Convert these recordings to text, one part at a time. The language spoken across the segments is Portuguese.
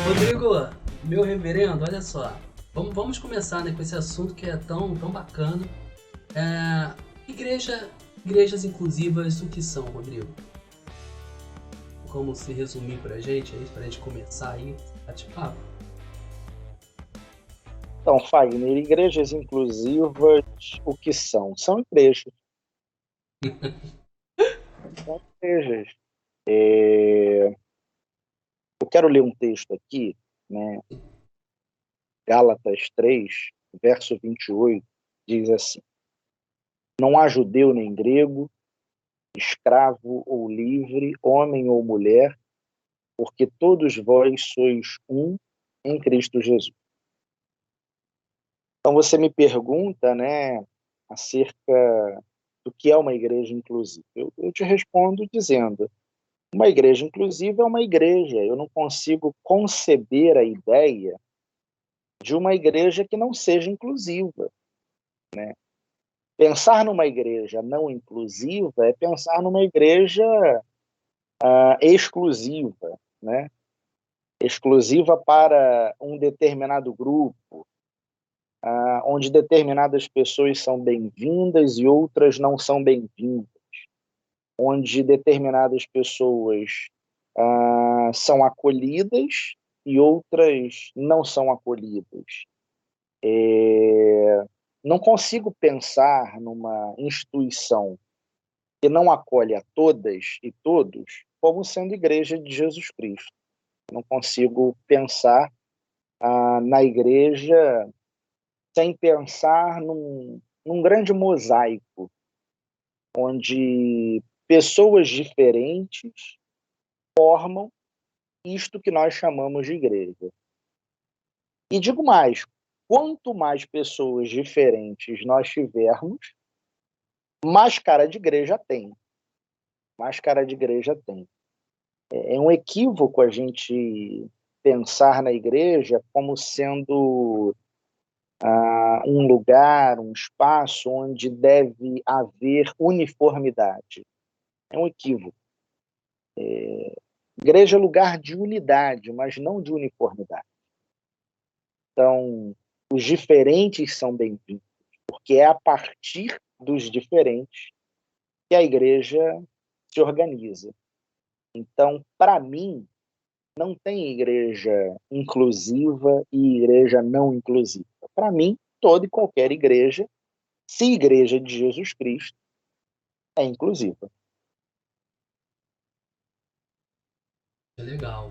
Rodrigo, meu reverendo, olha só. Vamos começar, né, com esse assunto que é tão bacana. Igreja, igrejas inclusivas, o que são, Rodrigo? Como se resumir pra gente aí, pra gente começar aí, bate-papo? Então, Fagner, igrejas inclusivas, o que são? São igrejas. São igrejas. Eu quero ler um texto aqui, né? Gálatas 3, verso 28, diz assim: Não há judeu nem grego, escravo ou livre, homem ou mulher, porque todos vós sois um em Cristo Jesus. Então você me pergunta, né, acerca do que é uma igreja inclusiva. Eu te respondo dizendo: uma igreja inclusiva é uma igreja. Eu não consigo conceber a ideia de uma igreja que não seja inclusiva. Pensar numa igreja não inclusiva é pensar numa igreja exclusiva, né? Exclusiva para um determinado grupo, onde determinadas pessoas são bem-vindas e outras não são bem-vindas, onde determinadas pessoas são acolhidas e outras não são acolhidas. Não consigo pensar numa instituição que não acolhe a todas e todos como sendo igreja de Jesus Cristo. Não consigo pensar na igreja sem pensar num grande mosaico, onde pessoas diferentes formam isto que nós chamamos de igreja. E digo mais, quanto mais pessoas diferentes nós tivermos, mais cara de igreja tem. Mais cara de igreja tem. É um equívoco a gente pensar na igreja como sendo um lugar, um espaço onde deve haver uniformidade. É um equívoco. Igreja é lugar de unidade, mas não de uniformidade. Então, os diferentes são bem-vindos, porque é a partir dos diferentes que a igreja se organiza. Então, para mim, não tem igreja inclusiva e igreja não inclusiva. Para mim, toda e qualquer igreja, se igreja de Jesus Cristo, é inclusiva. Legal,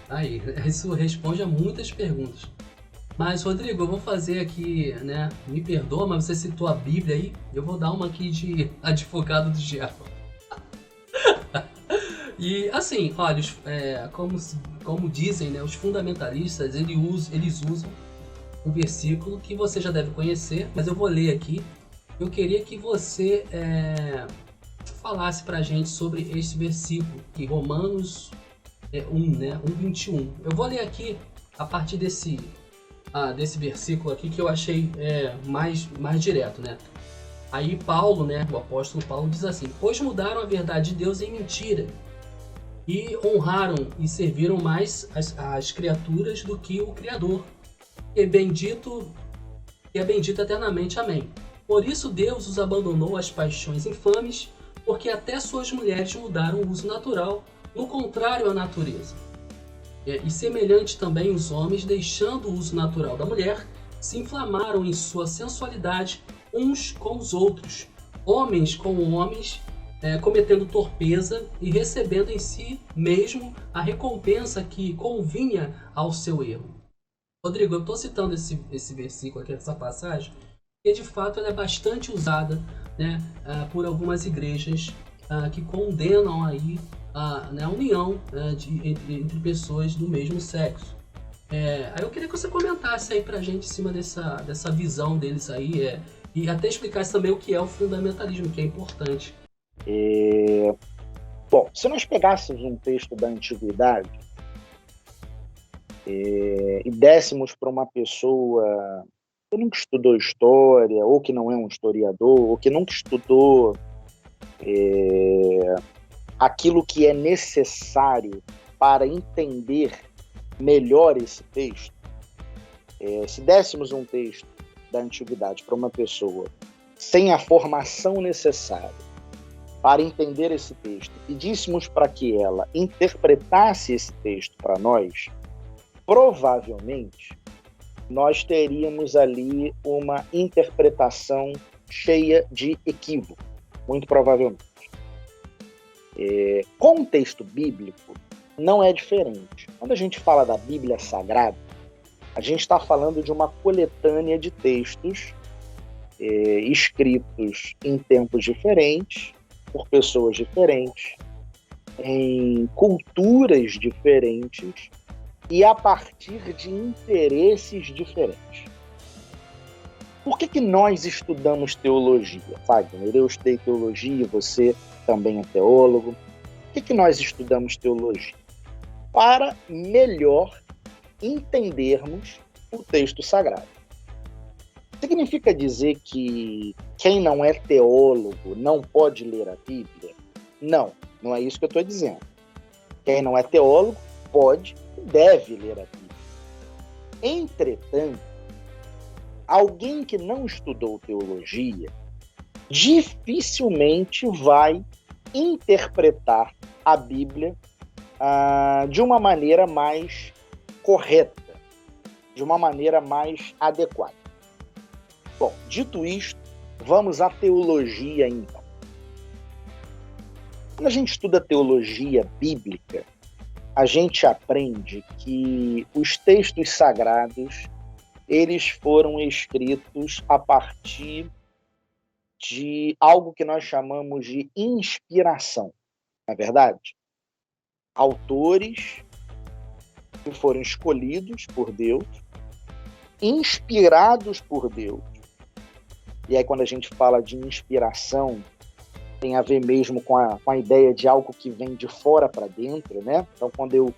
aí, isso responde a muitas perguntas. Mas, Rodrigo, eu vou fazer aqui, né, me perdoa, mas você citou a Bíblia aí, eu vou dar uma aqui de advogado do diabo. E assim, olha, como dizem, né, os fundamentalistas, eles usam um versículo que você já deve conhecer, mas eu vou ler aqui. Eu queria que você falasse pra gente sobre esse versículo, que Romanos 1, né, 1:21. Eu vou ler aqui a partir desse versículo aqui que eu achei mais direto, né? Aí Paulo, né, o apóstolo Paulo diz assim: Pois mudaram a verdade de Deus em mentira e honraram e serviram mais as criaturas do que o Criador, que é bendito eternamente. Amém. Por isso Deus os abandonou às paixões infames, porque até suas mulheres mudaram o uso natural, no contrário à natureza. E semelhante também os homens, deixando o uso natural da mulher, se inflamaram em sua sensualidade uns com os outros, homens com homens, cometendo torpeza e recebendo em si mesmo a recompensa que convinha ao seu erro. Rodrigo, eu estou citando esse versículo aqui, essa passagem, porque de fato ela é bastante usada, né, por algumas igrejas que condenam aí a união entre pessoas do mesmo sexo. Aí eu queria que você comentasse aí pra gente em cima dessa visão deles aí, e até explicasse também o que é o fundamentalismo, que é importante. Bom, se nós pegássemos um texto da Antiguidade e dessemos para uma pessoa que nunca estudou história, ou que não é um historiador, ou que nunca estudou aquilo que é necessário para entender melhor esse texto. Se dessemos um texto da antiguidade para uma pessoa sem a formação necessária para entender esse texto, pedíssemos para que ela interpretasse esse texto para nós, provavelmente nós teríamos ali uma interpretação cheia de equívoco, muito provavelmente. Com o texto bíblico, não é diferente. Quando a gente fala da Bíblia Sagrada, a gente está falando de uma coletânea de textos escritos em tempos diferentes, por pessoas diferentes, em culturas diferentes e a partir de interesses diferentes. Por que nós estudamos teologia, Fagner? Eu estudei teologia, você também é teólogo. Por que nós estudamos teologia? Para melhor entendermos o texto sagrado. Significa dizer que quem não é teólogo não pode ler a Bíblia? Não, não é isso que eu estou dizendo. Quem não é teólogo pode e deve ler a Bíblia. Entretanto, alguém que não estudou teologia dificilmente vai interpretar a Bíblia de uma maneira mais correta, de uma maneira mais adequada. Bom, dito isto, vamos à teologia então. Quando a gente estuda teologia bíblica, a gente aprende que os textos sagrados, eles foram escritos a partir de algo que nós chamamos de inspiração, não é verdade? Autores que foram escolhidos por Deus, inspirados por Deus. E aí, quando a gente fala de inspiração, tem a ver mesmo com a ideia de algo que vem de fora para dentro, né? Então, quando eu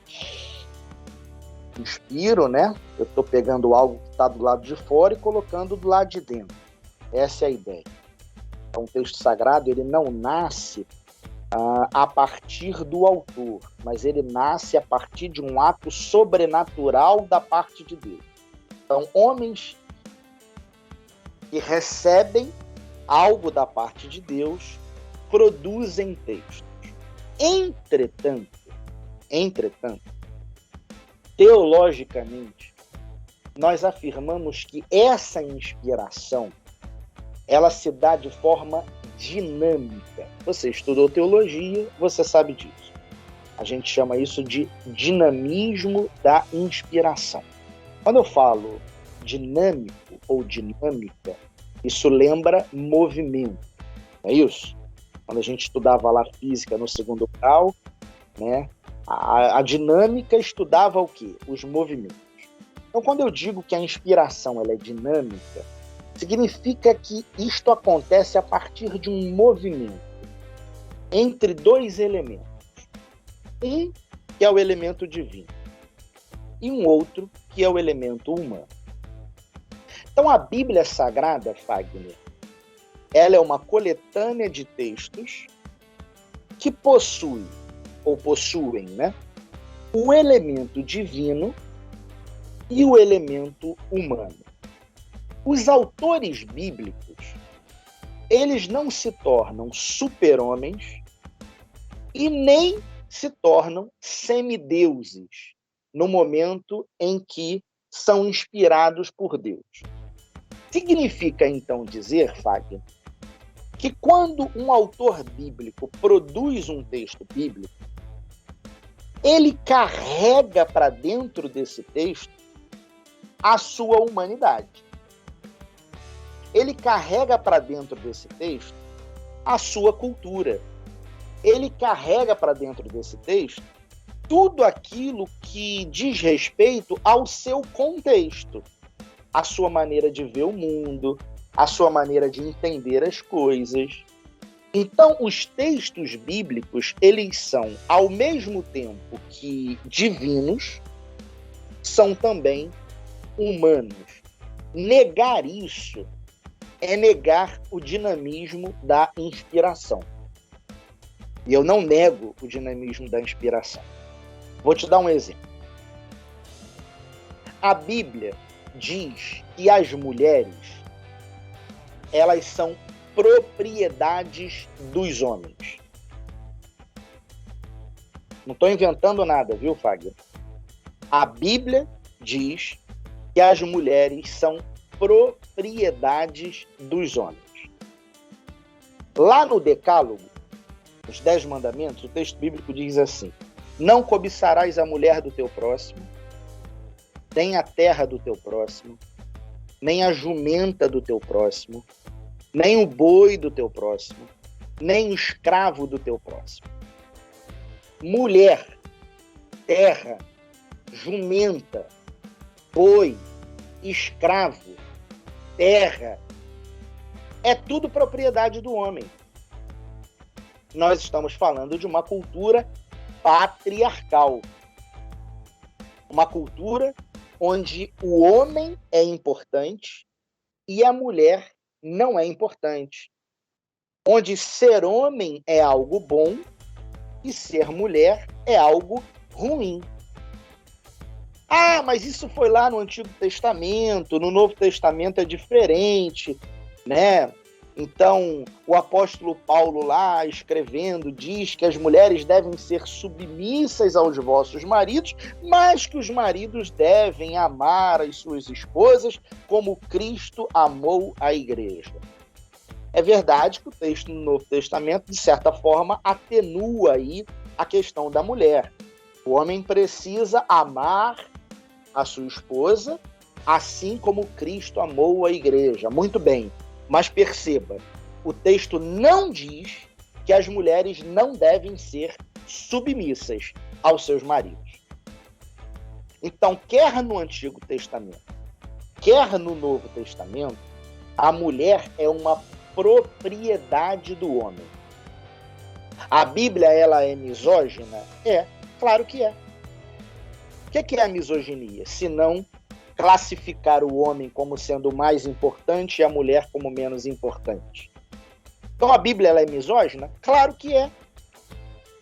inspiro, né, eu estou pegando algo que está do lado de fora e colocando do lado de dentro. Essa é a ideia. Então, o texto sagrado, ele não nasce a partir do autor, mas ele nasce a partir de um ato sobrenatural da parte de Deus. Então, homens que recebem algo da parte de Deus produzem textos. Entretanto, teologicamente, nós afirmamos que essa inspiração, ela se dá de forma dinâmica. Você estudou teologia, você sabe disso. A gente chama isso de dinamismo da inspiração. Quando eu falo dinâmico ou dinâmica, isso lembra movimento, não é isso? Quando a gente estudava lá física no segundo grau, né, a dinâmica estudava o quê? Os movimentos. Então, quando eu digo que a inspiração ela é dinâmica, significa que isto acontece a partir de um movimento entre dois elementos. Um, que é o elemento divino, e um outro, que é o elemento humano. Então, a Bíblia Sagrada, Fagner, ela é uma coletânea de textos que possuem, né, o elemento divino e o elemento humano. Os autores bíblicos, eles não se tornam super-homens e nem se tornam semideuses no momento em que são inspirados por Deus. Significa, então, dizer, Fagner, que quando um autor bíblico produz um texto bíblico, ele carrega para dentro desse texto a sua humanidade. Ele carrega para dentro desse texto a sua cultura. Ele carrega para dentro desse texto tudo aquilo que diz respeito ao seu contexto, a sua maneira de ver o mundo, a sua maneira de entender as coisas. Então, os textos bíblicos, eles são, ao mesmo tempo que divinos, são também humanos. Negar isso é negar o dinamismo da inspiração. E eu não nego o dinamismo da inspiração. Vou te dar um exemplo. A Bíblia diz que as mulheres, elas são propriedades dos homens. Não estou inventando nada, viu, Fagner? A Bíblia diz que as mulheres são propriedades dos homens. Lá no Decálogo, os 10 mandamentos, o texto bíblico diz assim: não cobiçarás a mulher do teu próximo, nem a terra do teu próximo, nem a jumenta do teu próximo, nem o boi do teu próximo, nem o escravo do teu próximo. Mulher, terra, jumenta, boi, escravo, terra, é tudo propriedade do homem. Nós estamos falando de uma cultura patriarcal. Uma cultura onde o homem é importante e a mulher não é importante. Onde ser homem é algo bom e ser mulher é algo ruim. Ah, mas isso foi lá no Antigo Testamento, no Novo Testamento é diferente, né? Então, o apóstolo Paulo lá, escrevendo, diz que as mulheres devem ser submissas aos vossos maridos, mas que os maridos devem amar as suas esposas como Cristo amou a igreja. É verdade que o texto no Novo Testamento, de certa forma, atenua aí a questão da mulher. O homem precisa amar a sua esposa, assim como Cristo amou a igreja. Muito bem. Mas perceba, o texto não diz que as mulheres não devem ser submissas aos seus maridos. Então, quer no Antigo Testamento, quer no Novo Testamento, a mulher é uma propriedade do homem. A Bíblia, ela é misógina? É, claro que é. O que é a misoginia? Se não classificar o homem como sendo mais importante e a mulher como menos importante. Então a Bíblia, ela é misógina? Claro que é.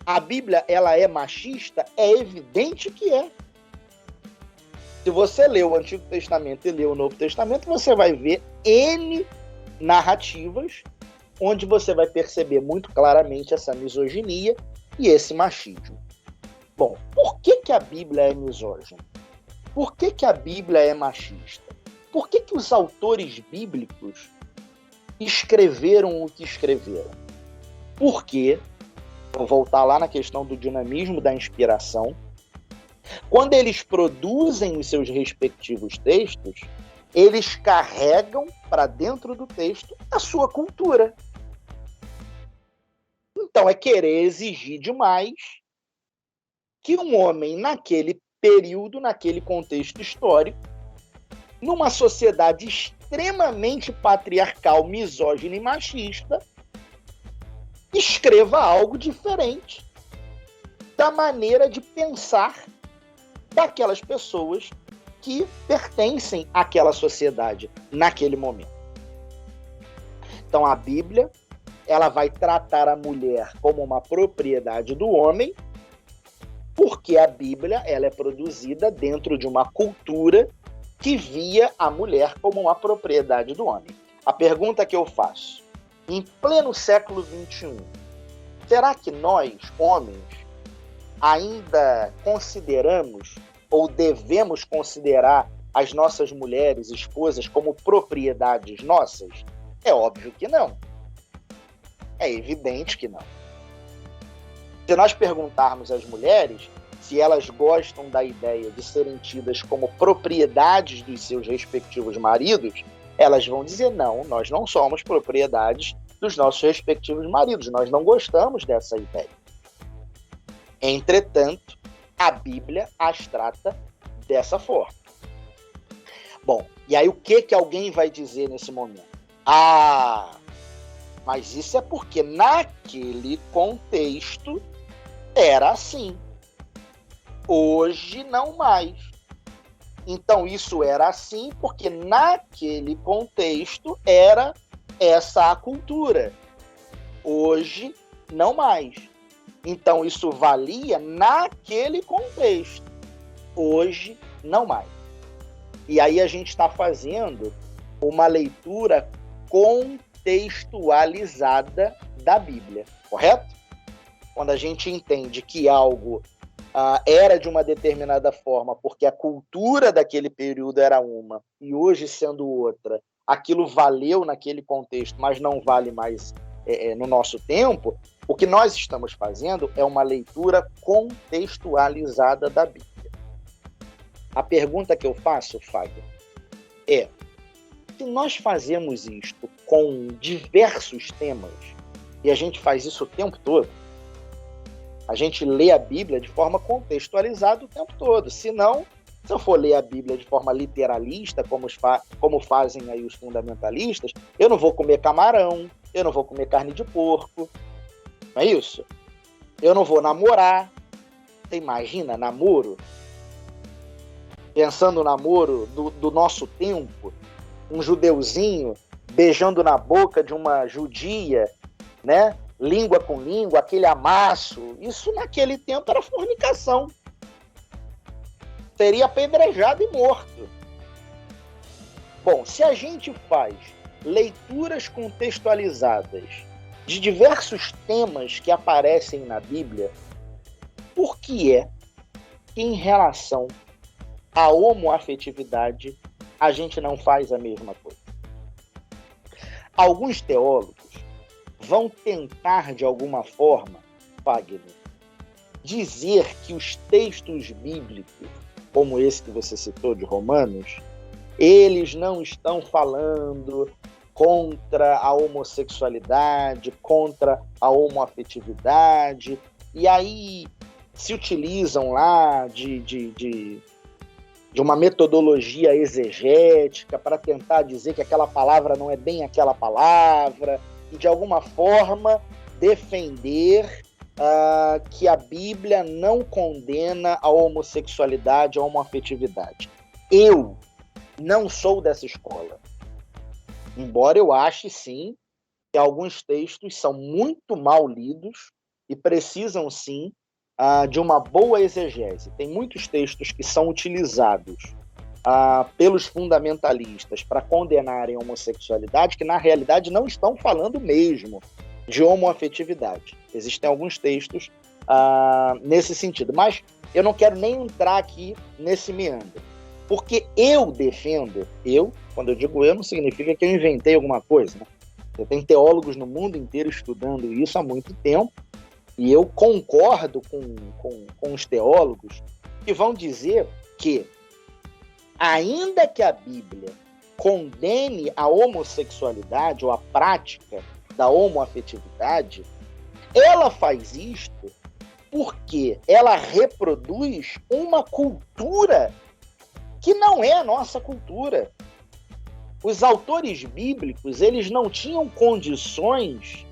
A Bíblia, ela é machista? É evidente que é. Se você lê o Antigo Testamento e lê o Novo Testamento, você vai ver N narrativas onde você vai perceber muito claramente essa misoginia e esse machismo. Bom, por que a Bíblia é misógina? Por que a Bíblia é machista? Por que os autores bíblicos escreveram o que escreveram? Porque, vou voltar lá na questão do dinamismo da inspiração, quando eles produzem os seus respectivos textos, eles carregam para dentro do texto a sua cultura. Então é querer exigir demais que um homem naquele período, naquele contexto histórico, numa sociedade extremamente patriarcal, misógina e machista, escreva algo diferente da maneira de pensar daquelas pessoas que pertencem àquela sociedade naquele momento. Então a Bíblia, ela vai tratar a mulher como uma propriedade do homem, porque a Bíblia, ela é produzida dentro de uma cultura que via a mulher como uma propriedade do homem. A pergunta que eu faço, em pleno século XXI, será que nós, homens, ainda consideramos ou devemos considerar as nossas mulheres, esposas, como propriedades nossas? É óbvio que não. É evidente que não. Se nós perguntarmos às mulheres se elas gostam da ideia de serem tidas como propriedades dos seus respectivos maridos, elas vão dizer não, nós não somos propriedades dos nossos respectivos maridos, nós não gostamos dessa ideia. Entretanto, a Bíblia as trata dessa forma. Bom, e aí o que alguém vai dizer nesse momento? Ah, mas isso é porque naquele contexto era assim. Hoje não mais. Então isso era assim porque naquele contexto era essa a cultura. Hoje não mais. Então, isso valia naquele contexto. Hoje, não mais. E aí a gente está fazendo uma leitura contextualizada da Bíblia, correto? Quando a gente entende que algo era de uma determinada forma, porque a cultura daquele período era uma, e hoje sendo outra, aquilo valeu naquele contexto, mas não vale mais no nosso tempo, o que nós estamos fazendo é uma leitura contextualizada da Bíblia. A pergunta que eu faço, Fábio, é: se nós fazemos isto com diversos temas, e a gente faz isso o tempo todo, a gente lê a Bíblia de forma contextualizada o tempo todo. Senão, se eu for ler a Bíblia de forma literalista, como fazem aí os fundamentalistas, eu não vou comer camarão, eu não vou comer carne de porco, não é isso? Eu não vou namorar. Você imagina namoro? Pensando no namoro do nosso tempo, um judeuzinho beijando na boca de uma judia, né? Língua com língua, aquele amasso, isso naquele tempo era fornicação. Seria apedrejado e morto. Bom, se a gente faz leituras contextualizadas de diversos temas que aparecem na Bíblia, por que é que em relação à homoafetividade a gente não faz a mesma coisa? Alguns teólogos vão tentar, de alguma forma, Wagner, dizer que os textos bíblicos, como esse que você citou de Romanos, eles não estão falando contra a homossexualidade, contra a homoafetividade, e aí se utilizam lá de uma metodologia exegética para tentar dizer que aquela palavra não é bem aquela palavra, e de alguma forma defender que a Bíblia não condena a homossexualidade, a homoafetividade. Eu não sou dessa escola. Embora eu ache, sim, que alguns textos são muito mal lidos e precisam, sim, de uma boa exegese. Tem muitos textos que são utilizados pelos fundamentalistas para condenarem a homossexualidade, que na realidade não estão falando mesmo de homoafetividade. Existem alguns textos nesse sentido, mas eu não quero nem entrar aqui nesse meandro, porque eu defendo, quando eu digo eu, não significa que eu inventei alguma coisa, né? Você tem teólogos no mundo inteiro estudando isso há muito tempo, e eu concordo com os teólogos que vão dizer que, ainda que a Bíblia condene a homossexualidade ou a prática da homoafetividade, ela faz isto porque ela reproduz uma cultura que não é a nossa cultura. Os autores bíblicos, eles não tinham condições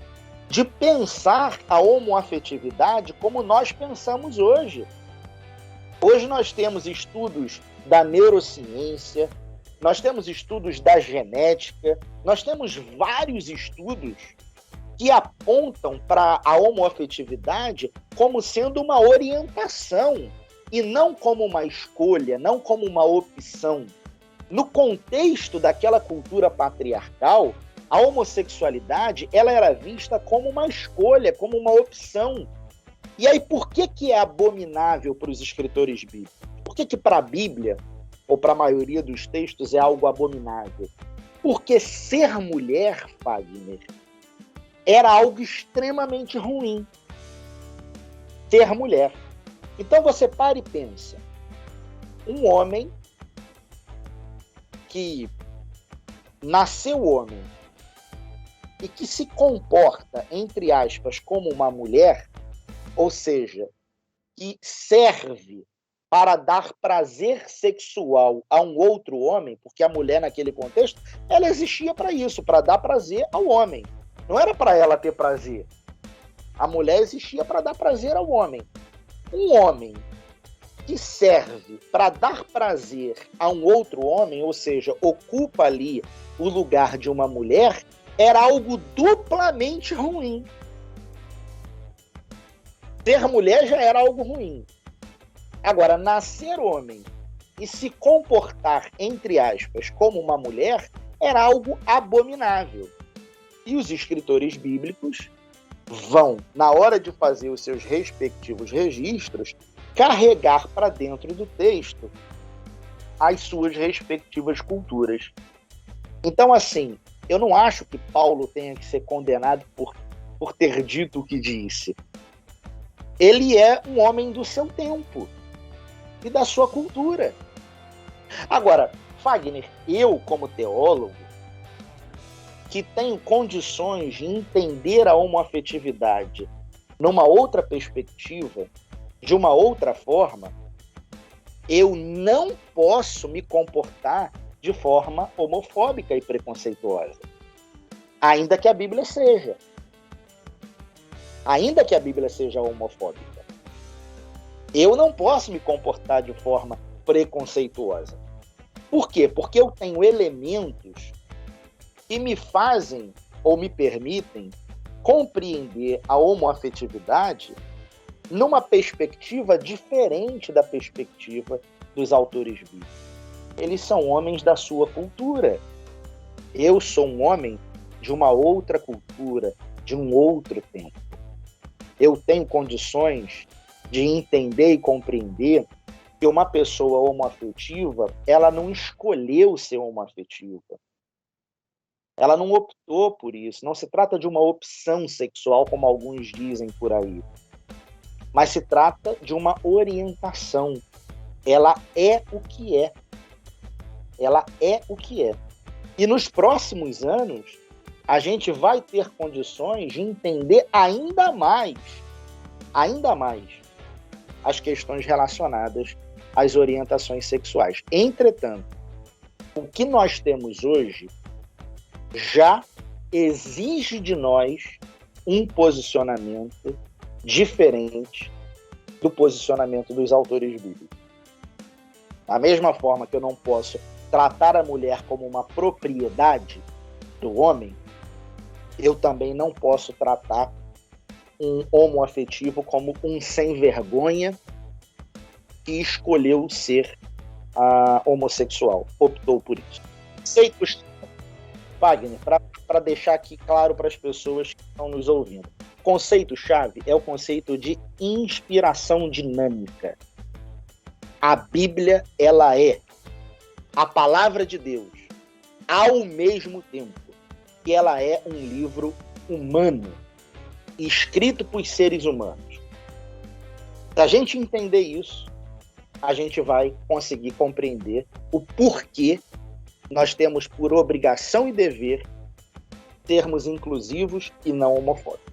de pensar a homoafetividade como nós pensamos hoje. Hoje nós temos estudos da neurociência, nós temos estudos da genética, nós temos vários estudos que apontam para a homoafetividade como sendo uma orientação e não como uma escolha, não como uma opção. No contexto daquela cultura patriarcal, a homossexualidade ela era vista como uma escolha, como uma opção. E aí, por que é abominável para os escritores bíblicos? Por que para a Bíblia, ou para a maioria dos textos, é algo abominável? Porque ser mulher, Fagner, era algo extremamente ruim. Ser mulher. Então você para e pensa. Um homem que nasceu homem e que se comporta, entre aspas, como uma mulher, ou seja, que serve para dar prazer sexual a um outro homem, porque a mulher naquele contexto, ela existia para isso, para dar prazer ao homem. Não era para ela ter prazer. A mulher existia para dar prazer ao homem. Um homem que serve para dar prazer a um outro homem, ou seja, ocupa ali o lugar de uma mulher, era algo duplamente ruim. Ser mulher já era algo ruim. Agora, nascer homem e se comportar, entre aspas, como uma mulher, era algo abominável. E os escritores bíblicos vão, na hora de fazer os seus respectivos registros, carregar para dentro do texto as suas respectivas culturas. Então, assim, eu não acho que Paulo tenha que ser condenado por ter dito o que disse. Ele é um homem do seu tempo e da sua cultura. Agora, Fagner, eu, como teólogo, que tenho condições de entender a homoafetividade numa outra perspectiva, de uma outra forma, eu não posso me comportar de forma homofóbica e preconceituosa. Ainda que a Bíblia seja. Ainda que a Bíblia seja homofóbica. Eu não posso me comportar de forma preconceituosa. Por quê? Porque eu tenho elementos que me fazem ou me permitem compreender a homoafetividade numa perspectiva diferente da perspectiva dos autores bíblicos. Eles são homens da sua cultura. Eu sou um homem de uma outra cultura, de um outro tempo. Eu tenho condições de entender e compreender que uma pessoa homoafetiva, ela não escolheu ser homoafetiva. Ela não optou por isso. Não se trata de uma opção sexual, como alguns dizem por aí. Mas se trata de uma orientação. Ela é o que é. Ela é o que é. E nos próximos anos, a gente vai ter condições de entender ainda mais as questões relacionadas às orientações sexuais. Entretanto, o que nós temos hoje já exige de nós um posicionamento diferente do posicionamento dos autores bíblicos. Da mesma forma que eu não posso tratar a mulher como uma propriedade do homem, eu também não posso tratar um homoafetivo como um sem vergonha que escolheu ser homossexual, optou por isso. Conceitos, Wagner, para deixar aqui claro para as pessoas que estão nos ouvindo. Conceito-chave é o conceito de inspiração dinâmica. A Bíblia, ela é a palavra de Deus, ao mesmo tempo que ela é um livro humano, escrito por seres humanos. Se a gente entender isso, a gente vai conseguir compreender o porquê nós temos por obrigação e dever sermos inclusivos e não homofóbicos.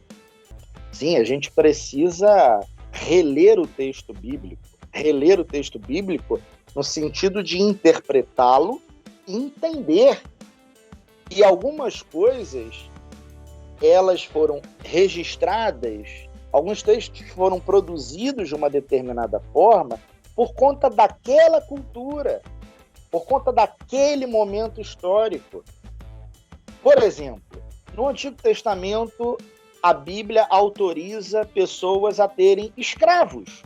Sim, a gente precisa reler o texto bíblico no sentido de interpretá-lo e entender que algumas coisas elas foram registradas, alguns textos foram produzidos de uma determinada forma por conta daquela cultura, por conta daquele momento histórico. Por exemplo, no Antigo Testamento, a Bíblia autoriza pessoas a terem escravos.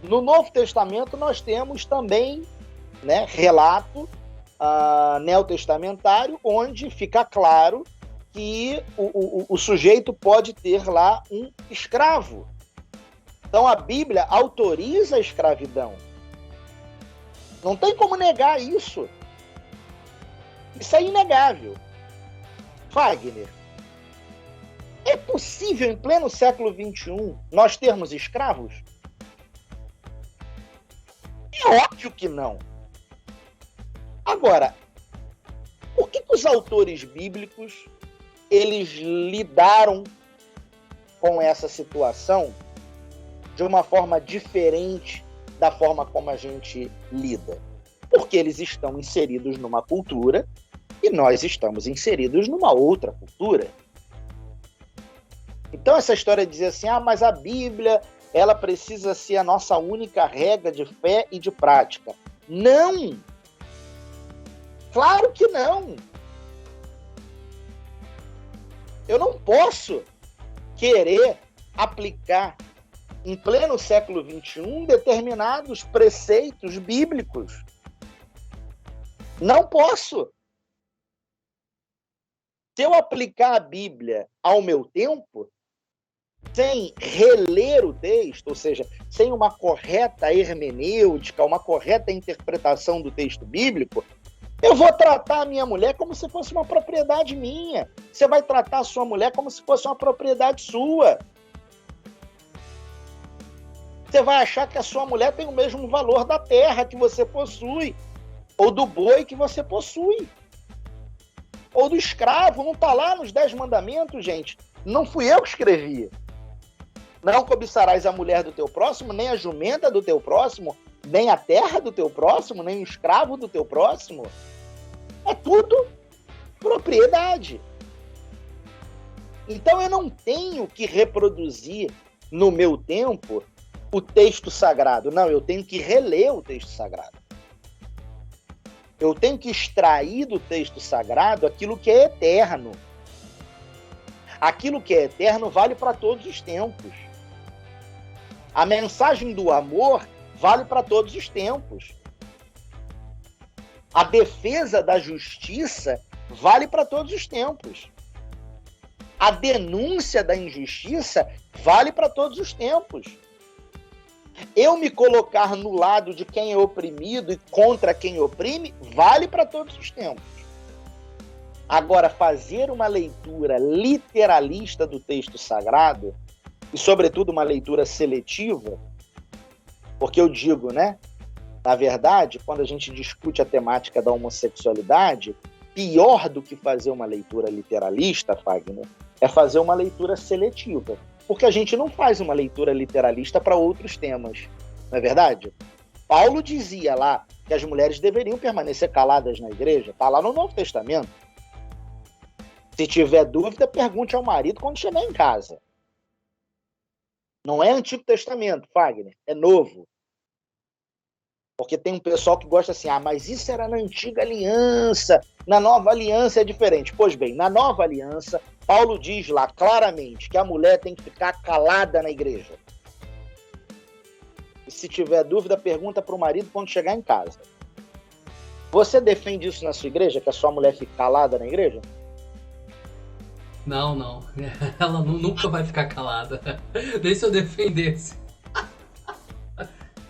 No Novo Testamento, nós temos também relato neotestamentário, onde fica claro que o sujeito pode ter lá um escravo. Então, a Bíblia autoriza a escravidão. Não tem como negar isso. Isso é inegável. Wagner, é possível, em pleno século XXI, nós termos escravos? É óbvio que não. Agora, por que os autores bíblicos eles lidaram com essa situação de uma forma diferente da forma como a gente lida? Porque eles estão inseridos numa cultura e nós estamos inseridos numa outra cultura. Então essa história de dizer assim, mas a Bíblia ela precisa ser a nossa única regra de fé e de prática. Não! Claro que não! Eu não posso querer aplicar em pleno século XXI determinados preceitos bíblicos. Não posso. Se eu aplicar a Bíblia ao meu tempo, sem reler o texto, ou seja, sem uma correta hermenêutica, uma correta interpretação do texto bíblico, eu vou tratar a minha mulher como se fosse uma propriedade minha. Você vai tratar a sua mulher como se fosse uma propriedade sua. Você vai achar que a sua mulher tem o mesmo valor da terra que você possui, ou do boi que você possui, ou do escravo. Não está lá nos 10 mandamentos, gente. Não fui eu que escrevi. Não cobiçarás a mulher do teu próximo, nem a jumenta do teu próximo, nem a terra do teu próximo, nem o escravo do teu próximo. É tudo propriedade. Então eu não tenho que reproduzir no meu tempo o texto sagrado. Não, eu tenho que reler o texto sagrado. Eu tenho que extrair do texto sagrado aquilo que é eterno. Aquilo que é eterno vale para todos os tempos. A mensagem do amor vale para todos os tempos. A defesa da justiça vale para todos os tempos. A denúncia da injustiça vale para todos os tempos. Eu me colocar no lado de quem é oprimido e contra quem oprime vale para todos os tempos. Agora, fazer uma leitura literalista do texto sagrado, e sobretudo uma leitura seletiva, porque eu digo, né? Na verdade, quando a gente discute a temática da homossexualidade, pior do que fazer uma leitura literalista, Fagner, é fazer uma leitura seletiva. Porque a gente não faz uma leitura literalista para outros temas, não é verdade? Paulo dizia lá que as mulheres deveriam permanecer caladas na igreja, está lá no Novo Testamento. Se tiver dúvida, pergunte ao marido quando chegar em casa. Não é Antigo Testamento, Fagner, é Novo. Porque tem um pessoal que gosta assim, mas isso era na Antiga Aliança, na Nova Aliança é diferente. Pois bem, na Nova Aliança, Paulo diz lá claramente que a mulher tem que ficar calada na igreja. E se tiver dúvida, pergunta para o marido quando chegar em casa. Você defende isso na sua igreja, que a sua mulher fique calada na igreja? Não. Ela nunca vai ficar calada. Nem se eu defendesse.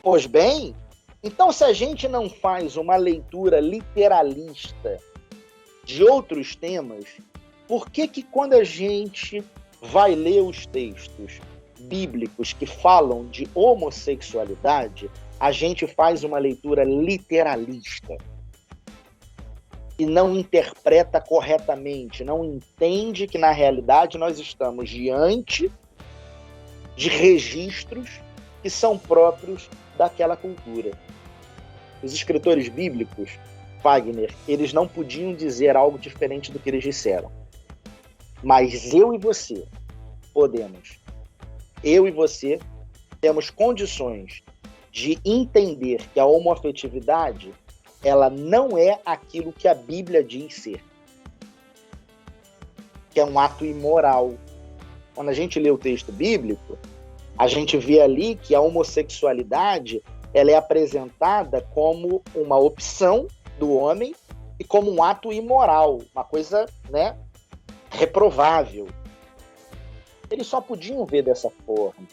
Pois bem, então se a gente não faz uma leitura literalista de outros temas, por que quando a gente vai ler os textos bíblicos que falam de homossexualidade, a gente faz uma leitura literalista? E não interpreta corretamente, não entende que, na realidade, nós estamos diante de registros que são próprios daquela cultura. Os escritores bíblicos, Wagner, eles não podiam dizer algo diferente do que eles disseram. Mas eu e você podemos. Eu e você temos condições de entender que a homoafetividade ela não é aquilo que a Bíblia diz ser. Que é um ato imoral. Quando a gente lê o texto bíblico, a gente vê ali que a homossexualidade ela é apresentada como uma opção do homem e como um ato imoral, uma coisa, né, reprovável. Eles só podiam ver dessa forma.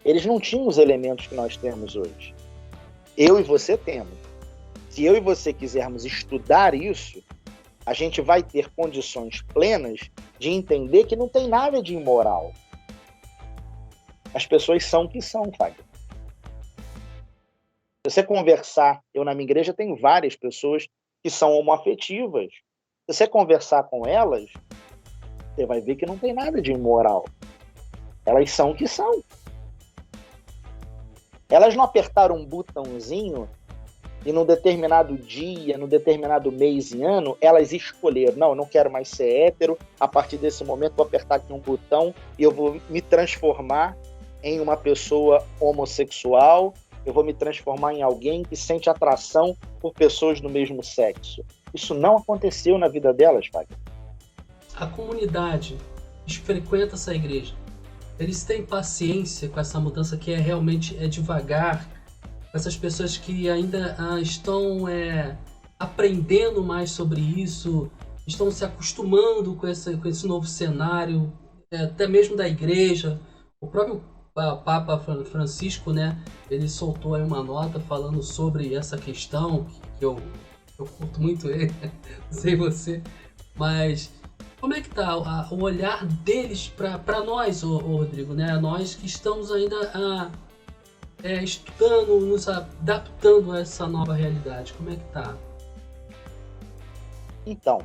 Eles não tinham os elementos que nós temos hoje. Eu e você temos. Se eu e você quisermos estudar isso, a gente vai ter condições plenas de entender que não tem nada de imoral. As pessoas são o que são, Fábio. Se você conversar, eu na minha igreja tenho várias pessoas que são homoafetivas. Se você conversar com elas, você vai ver que não tem nada de imoral. Elas são o que são. Elas não apertaram um botãozinho e num determinado dia, num determinado mês e ano, elas escolheram, não, eu não quero mais ser hétero, a partir desse momento vou apertar aqui um botão e eu vou me transformar em uma pessoa homossexual, eu vou me transformar em alguém que sente atração por pessoas do mesmo sexo. Isso não aconteceu na vida delas, Fábio. A comunidade frequenta essa igreja. eles têm paciência com essa mudança que é realmente devagar, essas pessoas que ainda estão aprendendo mais sobre isso, estão se acostumando com esse novo cenário, até mesmo da igreja. O próprio Papa Francisco, né, ele soltou aí uma nota falando sobre essa questão, que eu curto muito ele, não sei você, mas como é que tá o olhar deles para nós, Rodrigo, né? Nós que estamos ainda estudando, nos adaptando a essa nova realidade. Como é que tá? Então,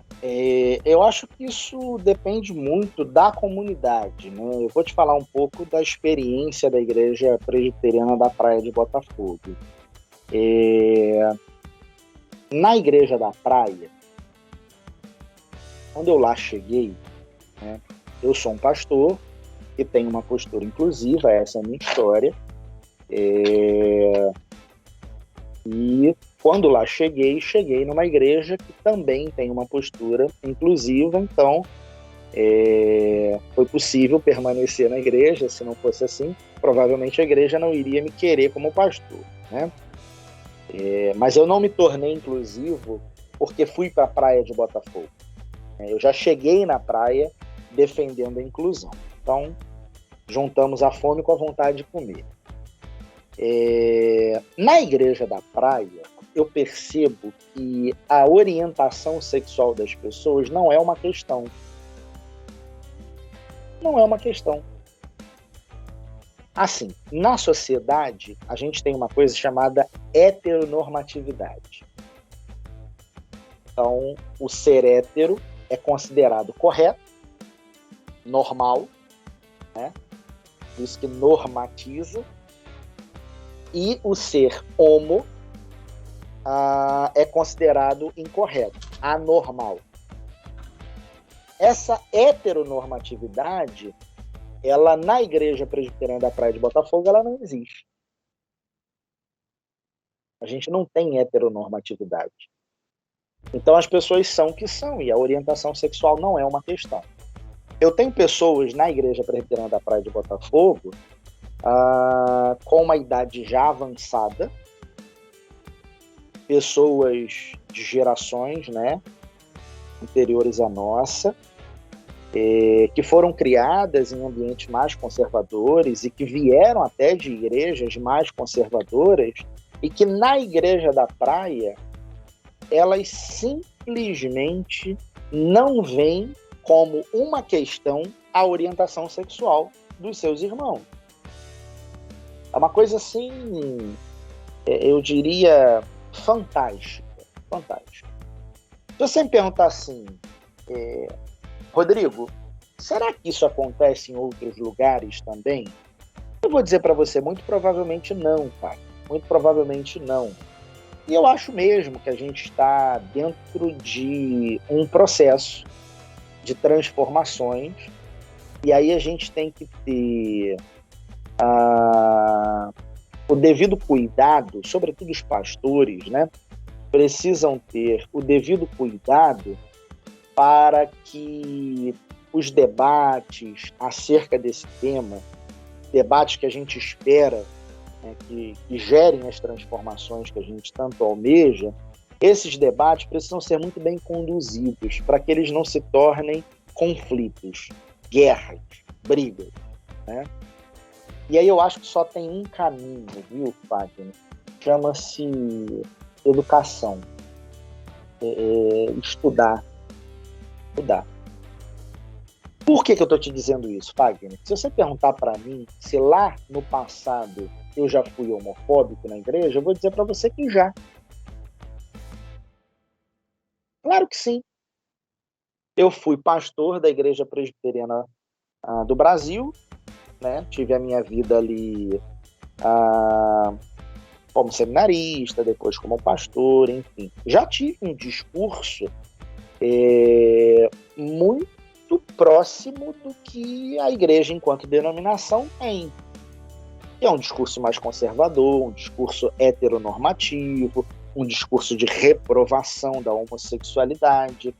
eu acho que isso depende muito da comunidade, né? Eu vou te falar um pouco da experiência da Igreja Presbiteriana da Praia de Botafogo. Na Igreja da Praia, quando eu lá cheguei, né, eu sou um pastor que tem uma postura inclusiva, essa é a minha história. E quando lá cheguei numa igreja que também tem uma postura inclusiva, então foi possível permanecer na igreja. Se não fosse assim, provavelmente a igreja não iria me querer como pastor, né? Mas eu não me tornei inclusivo porque fui para a praia de Botafogo. Eu já cheguei na praia defendendo a inclusão. Então, juntamos a fome com a vontade de comer. Na Igreja da Praia, eu percebo que a orientação sexual das pessoas não é uma questão. Não é uma questão. Assim, na sociedade, a gente tem uma coisa chamada heteronormatividade. Então, o ser hétero é considerado correto, normal, né? Isso que normatiza. E o ser homo é considerado incorreto, anormal. Essa heteronormatividade, ela na Igreja Presbiteriana da Praia de Botafogo, ela não existe. A gente não tem heteronormatividade. Então as pessoas são o que são, e a orientação sexual não é uma questão. Eu tenho pessoas na Igreja Presbiteriana da Praia de Botafogo com uma idade já avançada, pessoas de gerações, né, anteriores à nossa, que foram criadas em ambientes mais conservadores e que vieram até de igrejas mais conservadoras, e que na Igreja da Praia elas simplesmente não veem como uma questão a orientação sexual dos seus irmãos. É uma coisa assim, eu diria, fantástica. Fantástica. Se você me perguntar assim, Rodrigo, será que isso acontece em outros lugares também? Eu vou dizer para você, muito provavelmente não, cara. Muito provavelmente não. E eu acho mesmo que a gente está dentro de um processo de transformações, e aí a gente tem que ter o devido cuidado, sobretudo os pastores, né, precisam ter o devido cuidado para que os debates acerca desse tema, debates que a gente espera, né, que gerem as transformações que a gente tanto almeja, esses debates precisam ser muito bem conduzidos para que eles não se tornem conflitos, guerras, brigas, né? E aí eu acho que só tem um caminho, viu, Fagner? Chama-se educação. Estudar. Por que eu estou te dizendo isso, Fagner? Se você perguntar para mim se lá no passado eu já fui homofóbico na igreja, eu vou dizer para você que já. Claro que sim. Eu fui pastor da Igreja Presbiteriana do Brasil, né? Tive a minha vida ali como seminarista, depois como pastor, enfim. Já tive um discurso muito próximo do que a igreja enquanto denominação tem. É um discurso mais conservador, um discurso heteronormativo, um discurso de reprovação da homossexualidade.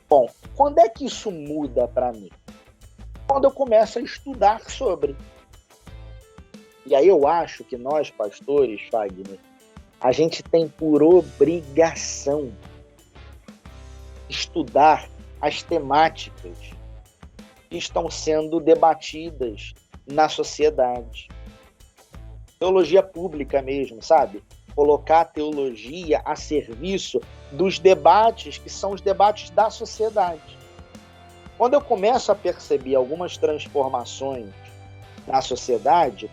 Bom, quando é que isso muda para mim? quando eu começo a estudar sobre. E aí eu acho que nós, pastores, Fagner, a gente tem por obrigação estudar as temáticas que estão sendo debatidas na sociedade. Teologia pública mesmo, sabe? Colocar a teologia a serviço dos debates que são os debates da sociedade. Quando eu começo a perceber algumas transformações na sociedade,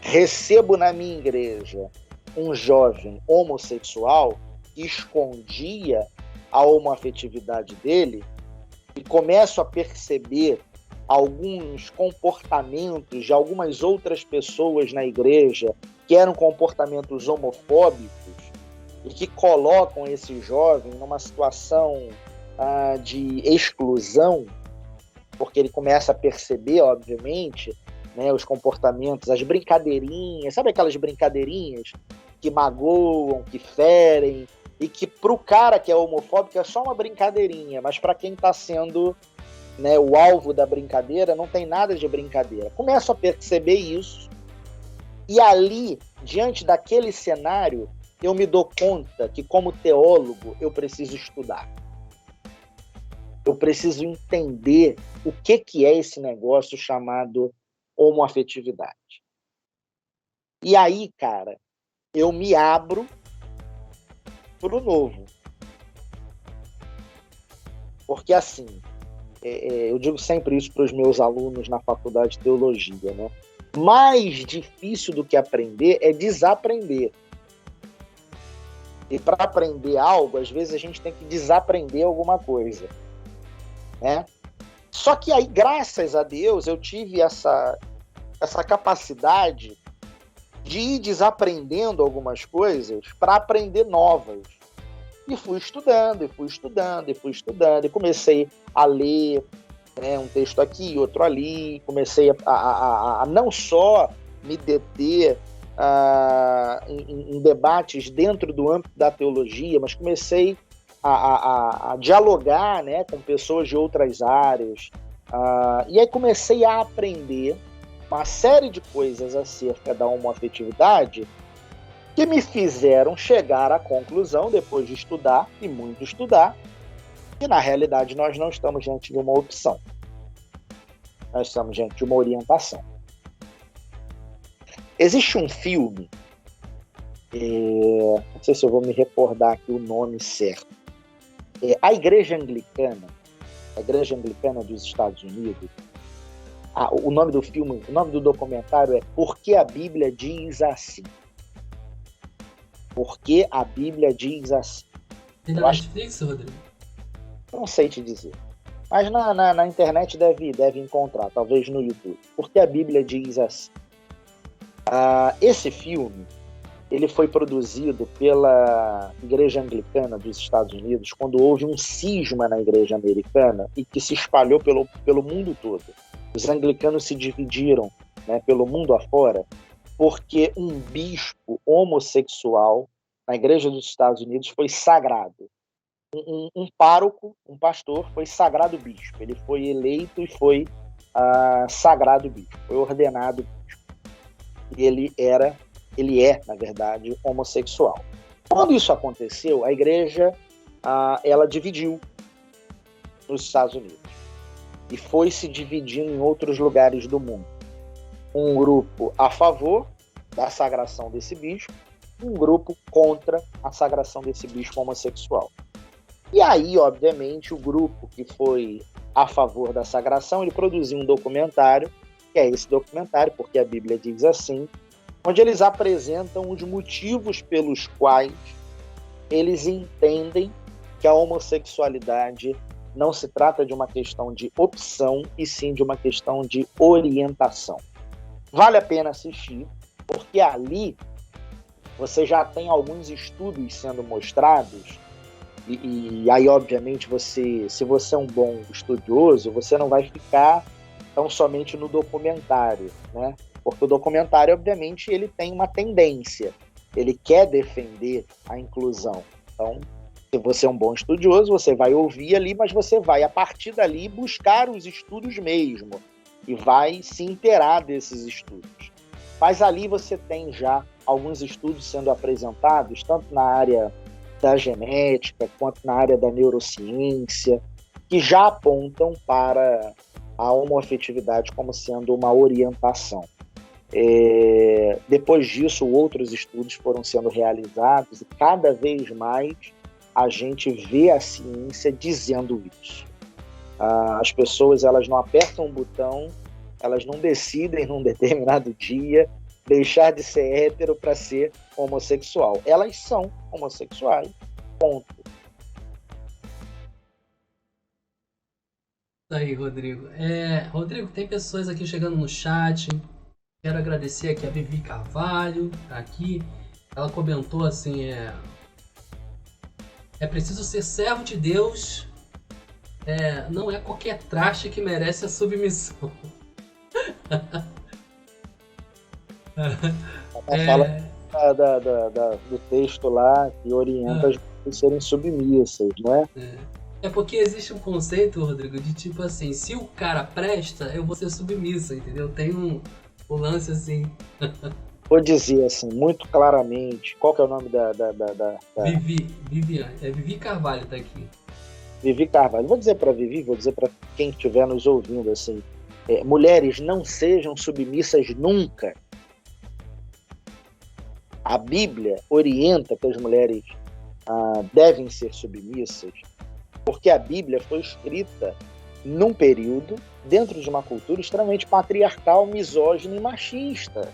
recebo na minha igreja um jovem homossexual que escondia a homoafetividade dele e começo a perceber alguns comportamentos de algumas outras pessoas na igreja que eram comportamentos homofóbicos e que colocam esse jovem numa situação de exclusão, porque ele começa a perceber, obviamente, né, os comportamentos, as brincadeirinhas, sabe aquelas brincadeirinhas que magoam, que ferem, e que para o cara que é homofóbico é só uma brincadeirinha, mas para quem está sendo, né, o alvo da brincadeira, não tem nada de brincadeira. Começo a perceber isso, e ali, diante daquele cenário, eu me dou conta que, como teólogo, eu preciso estudar. Eu preciso entender o que é esse negócio chamado homoafetividade. E aí, cara, eu me abro para o novo. Porque, assim, eu digo sempre isso para os meus alunos na faculdade de teologia, né? Mais difícil do que aprender é desaprender. E para aprender algo, às vezes a gente tem que desaprender alguma coisa, né? Só que aí, graças a Deus, eu tive essa capacidade de ir desaprendendo algumas coisas para aprender novas. E fui estudando, e comecei a ler, né, um texto aqui, outro ali, comecei a não só me deter em debates dentro do âmbito da teologia, mas comecei a dialogar, né, com pessoas de outras áreas, e aí comecei a aprender uma série de coisas acerca da homoafetividade que me fizeram chegar à conclusão, depois de estudar, e muito estudar, que na realidade nós não estamos diante de uma opção. Nós estamos diante de uma orientação. Existe um filme, não sei se eu vou me recordar aqui o nome certo, a Igreja Anglicana dos Estados Unidos. O nome do filme, o nome do documentário é Por que a Bíblia Diz Assim? Por que a Bíblia diz assim? Tem na Netflix, Rodrigo? Não sei te dizer. Mas na internet deve encontrar, talvez no YouTube. Por que a Bíblia diz assim? Esse filme ele foi produzido pela Igreja Anglicana dos Estados Unidos quando houve um cisma na Igreja Americana e que se espalhou pelo mundo todo. Os anglicanos se dividiram, né, pelo mundo afora, porque um bispo homossexual na Igreja dos Estados Unidos foi sagrado. Um pároco, um pastor, foi sagrado bispo. Ele foi eleito e foi sagrado bispo, foi ordenado bispo. E ele é, na verdade, homossexual. Quando isso aconteceu, a igreja ela dividiu nos Estados Unidos e foi se dividindo em outros lugares do mundo. Um grupo a favor da sagração desse bispo, um grupo contra a sagração desse bispo homossexual. E aí, obviamente, o grupo que foi a favor da sagração, ele produziu um documentário, que é esse documentário, Porque a Bíblia Diz Assim, onde eles apresentam os motivos pelos quais eles entendem que a homossexualidade não se trata de uma questão de opção, e sim de uma questão de orientação. Vale a pena assistir, porque ali você já tem alguns estudos sendo mostrados, e aí, obviamente, se você é um bom estudioso, você não vai ficar tão somente no documentário, né? Porque o documentário, obviamente, ele tem uma tendência, ele quer defender a inclusão. Então, se você é um bom estudioso, você vai ouvir ali, mas você vai, a partir dali, buscar os estudos mesmo. e vai se inteirar desses estudos. Mas ali você tem já alguns estudos sendo apresentados, tanto na área da genética quanto na área da neurociência, que já apontam para a homoafetividade como sendo uma orientação. Depois disso, outros estudos foram sendo realizados e cada vez mais a gente vê a ciência dizendo isso. As pessoas, elas não apertam um botão, elas não decidem num determinado dia deixar de ser hétero para ser homossexual. Elas são homossexuais, ponto. Isso aí, Rodrigo. Rodrigo, tem pessoas aqui chegando no chat. Quero agradecer aqui a Vivi Carvalho, tá aqui. Ela comentou assim, é preciso ser servo de Deus, não é qualquer traste que merece a submissão. Fala do texto lá que orienta as pessoas a serem submissas, né? É porque existe um conceito, Rodrigo, de tipo assim, se o cara presta, eu vou ser submissa, entendeu? Tem um lance assim. Vou dizer assim, muito claramente, qual que é o nome da... Viviane. Vivi Carvalho tá aqui. Vivi Carvalho. Vou dizer para Vivi, vou dizer para quem estiver nos ouvindo assim, mulheres, não sejam submissas nunca. A Bíblia orienta que as mulheres devem ser submissas, porque a Bíblia foi escrita num período, dentro de uma cultura extremamente patriarcal, misógina e machista.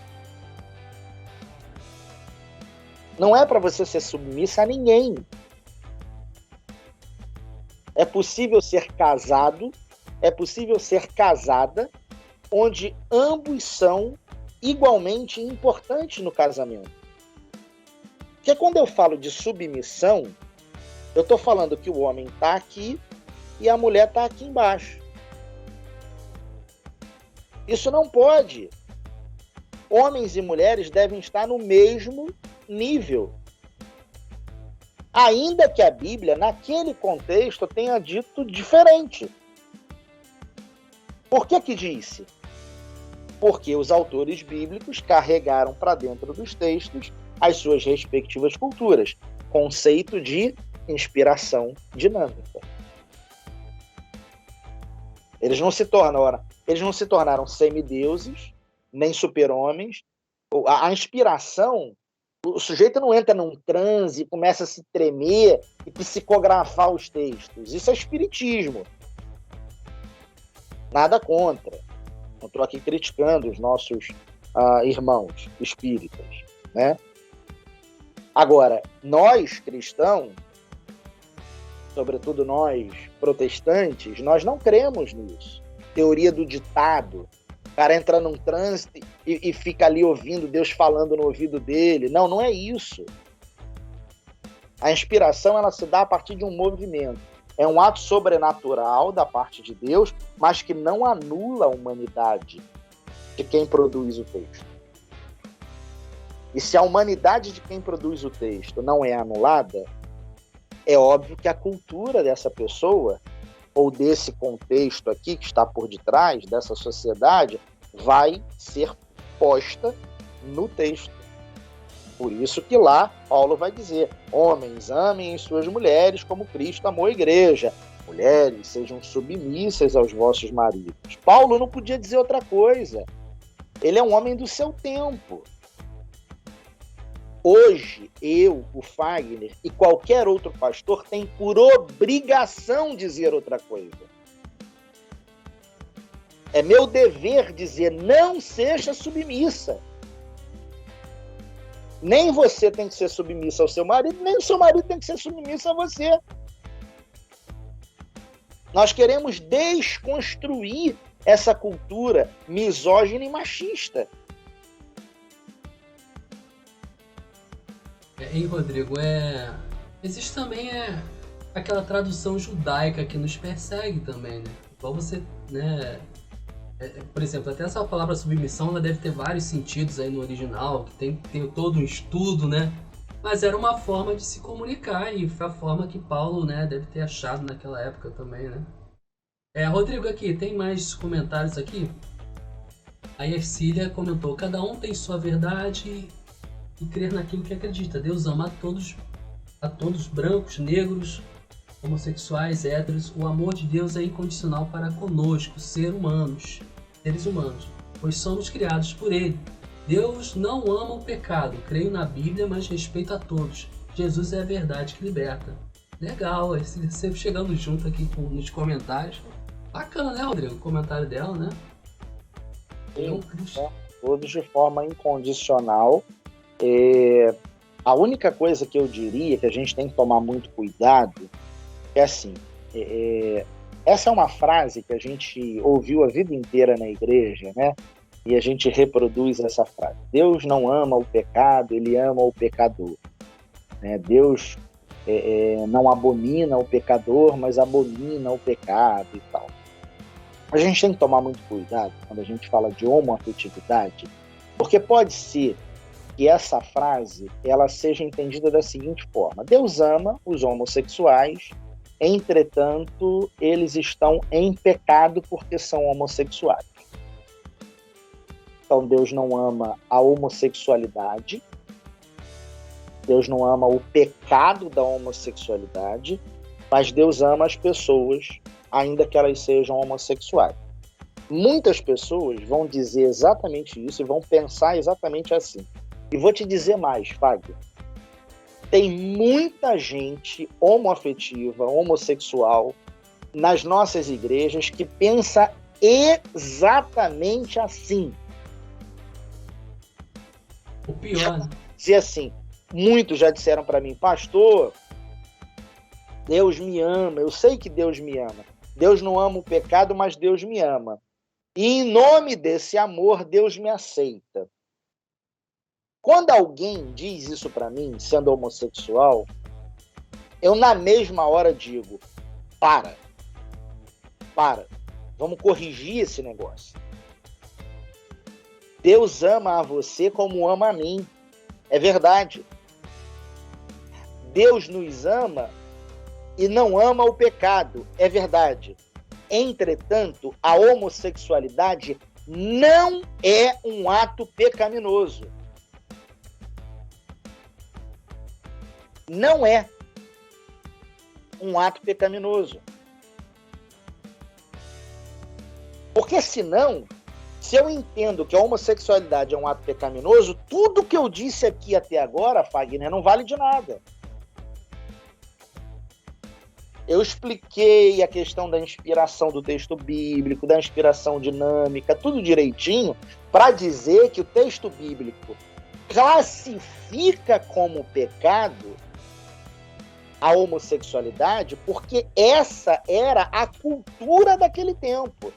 Não é para você ser submissa a ninguém. É possível ser casado, é possível ser casada, onde ambos são igualmente importantes no casamento. Porque quando eu falo de submissão, eu estou falando que o homem está aqui e a mulher está aqui embaixo. Isso não pode. Homens e mulheres devem estar no mesmo nível. Ainda que a Bíblia, naquele contexto, tenha dito diferente. Por que disse? Porque os autores bíblicos carregaram para dentro dos textos as suas respectivas culturas. Conceito de inspiração dinâmica. Eles não se tornaram semideuses, nem super-homens. A inspiração, o sujeito não entra num transe, começa a se tremer e psicografar os textos. Isso é espiritismo. Nada contra. Não estou aqui criticando os nossos irmãos espíritas, né? Agora, nós cristãos, sobretudo nós protestantes, nós não cremos nisso. Teoria do ditado. O cara entra num transe e fica ali ouvindo Deus falando no ouvido dele. Não, não é isso. A inspiração, ela se dá a partir de um movimento. É um ato sobrenatural da parte de Deus, mas que não anula a humanidade de quem produz o texto. E se a humanidade de quem produz o texto não é anulada, é óbvio que a cultura dessa pessoa, ou desse contexto aqui que está por detrás dessa sociedade, vai ser posta no texto. Por isso que lá Paulo vai dizer: homens, amem as suas mulheres como Cristo amou a igreja. Mulheres, sejam submissas aos vossos maridos. Paulo não podia dizer outra coisa. Ele é um homem do seu tempo. Hoje, eu, o Fagner e qualquer outro pastor tem por obrigação dizer outra coisa. É meu dever dizer: não seja submissa. Nem você tem que ser submissa ao seu marido, nem o seu marido tem que ser submissa a você. Nós queremos desconstruir essa cultura misógina e machista. Hein, Rodrigo, existe também aquela tradução judaica que nos persegue também, né? Igual você, né? Por exemplo, até essa palavra submissão, ela deve ter vários sentidos aí no original, que tem todo um estudo, né? Mas era uma forma de se comunicar e foi a forma que Paulo, né, deve ter achado naquela época também, né? Rodrigo, aqui, tem mais comentários aqui? A Ercília comentou: cada um tem sua verdade e crer naquilo que acredita. Deus ama a todos, brancos, negros, homossexuais, héteros. O amor de Deus é incondicional para conosco, seres humanos, pois somos criados por Ele. Deus não ama o pecado. Creio na Bíblia, mas respeito a todos. Jesus é a verdade que liberta. Legal, sempre chegando junto aqui nos comentários. Bacana, né, Rodrigo? O comentário dela, né? Sim, todos de forma incondicional. A única coisa que eu diria que a gente tem que tomar muito cuidado é assim, essa é uma frase que a gente ouviu a vida inteira na igreja, né? E a gente reproduz essa frase. Deus não ama o pecado, Ele ama o pecador. Né? Deus não abomina o pecador, mas abomina o pecado e tal. A gente tem que tomar muito cuidado quando a gente fala de homoafetividade, porque pode ser que essa frase ela seja entendida da seguinte forma: Deus ama os homossexuais, entretanto, eles estão em pecado porque são homossexuais. Então, Deus não ama a homossexualidade, Deus não ama o pecado da homossexualidade, mas Deus ama as pessoas, ainda que elas sejam homossexuais. Muitas pessoas vão dizer exatamente isso e vão pensar exatamente assim. E vou te dizer mais, Fábio. Tem muita gente homoafetiva, homossexual, nas nossas igrejas que pensa exatamente assim. O pior, dizer assim, muitos já disseram para mim: pastor, Deus me ama, eu sei que Deus me ama. Deus não ama o pecado, mas Deus me ama. E em nome desse amor, Deus me aceita. Quando alguém diz isso para mim, sendo homossexual, eu na mesma hora digo: para, vamos corrigir esse negócio. Deus ama a você como ama a mim. É verdade. Deus nos ama e não ama o pecado. É verdade. Entretanto, a homossexualidade não é um ato pecaminoso. Não é um ato pecaminoso. Porque senão, se eu entendo que a homossexualidade é um ato pecaminoso, tudo que eu disse aqui até agora, Fagner, não vale de nada. Eu expliquei a questão da inspiração do texto bíblico, da inspiração dinâmica, tudo direitinho, para dizer que o texto bíblico classifica como pecado a homossexualidade, porque essa era a cultura daquele tempo.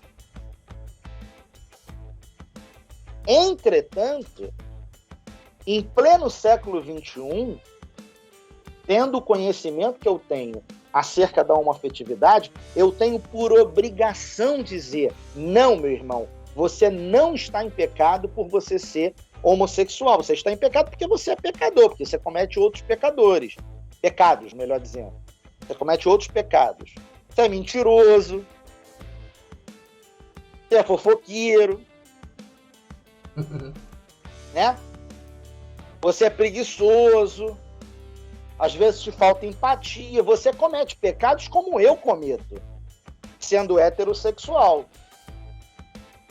Entretanto, em pleno século XXI, tendo o conhecimento que eu tenho acerca da homoafetividade, eu tenho por obrigação dizer: não, meu irmão, você não está em pecado por você ser homossexual. Você está em pecado porque você é pecador, porque você comete outros pecados, melhor dizendo. Você comete outros pecados. Você é mentiroso, você é fofoqueiro, né? Você é preguiçoso, às vezes te falta empatia, você comete pecados como eu cometo, sendo heterossexual.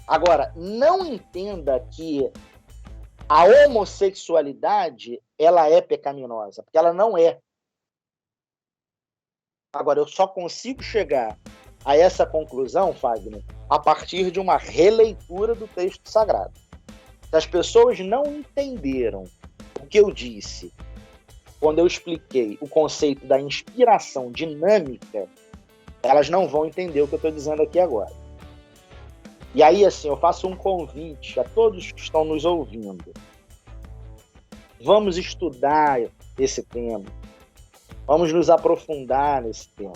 Agora, não entenda que a homossexualidade ela é pecaminosa, porque ela não é. Agora, eu só consigo chegar a essa conclusão, Fagner, a partir de uma releitura do texto sagrado. Se as pessoas não entenderam o que eu disse quando eu expliquei o conceito da inspiração dinâmica, elas não vão entender o que eu estou dizendo aqui agora. E aí, assim, eu faço um convite a todos que estão nos ouvindo. Vamos estudar esse tema. Vamos nos aprofundar nesse tema.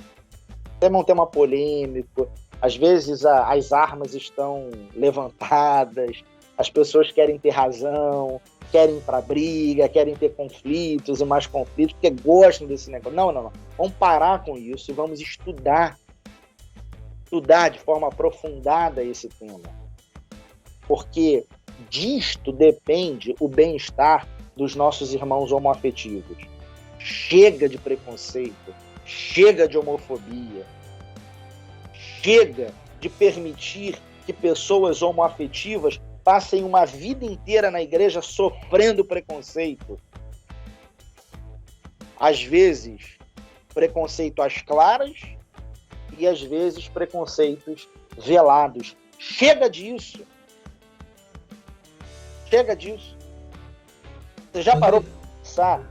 É um tema polêmico. Às vezes as armas estão levantadas, as pessoas querem ter razão, querem ir para briga, querem ter conflitos e mais conflitos, porque gostam desse negócio. Não. Vamos parar com isso e vamos estudar de forma aprofundada esse tema. porque disto depende o bem-estar dos nossos irmãos homoafetivos. Chega de preconceito, chega de homofobia, chega de permitir que pessoas homoafetivas passem uma vida inteira na igreja sofrendo preconceito. Às vezes, preconceito às claras e às vezes preconceitos velados. Chega disso. Chega disso. Você já parou para pensar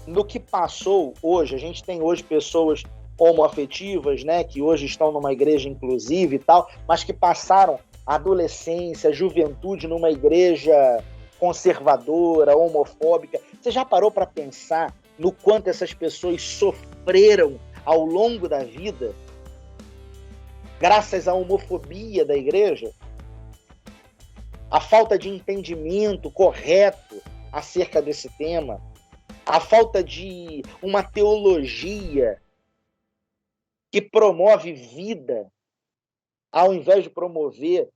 no que passou hoje? A gente tem hoje pessoas homoafetivas, né, que hoje estão numa igreja inclusiva e tal, mas que passaram a adolescência, a juventude numa igreja conservadora, homofóbica. Você já parou para pensar no quanto essas pessoas sofreram ao longo da vida graças à homofobia da igreja? A falta de entendimento correto acerca desse tema, a falta de uma teologia que promove vida ao invés de promover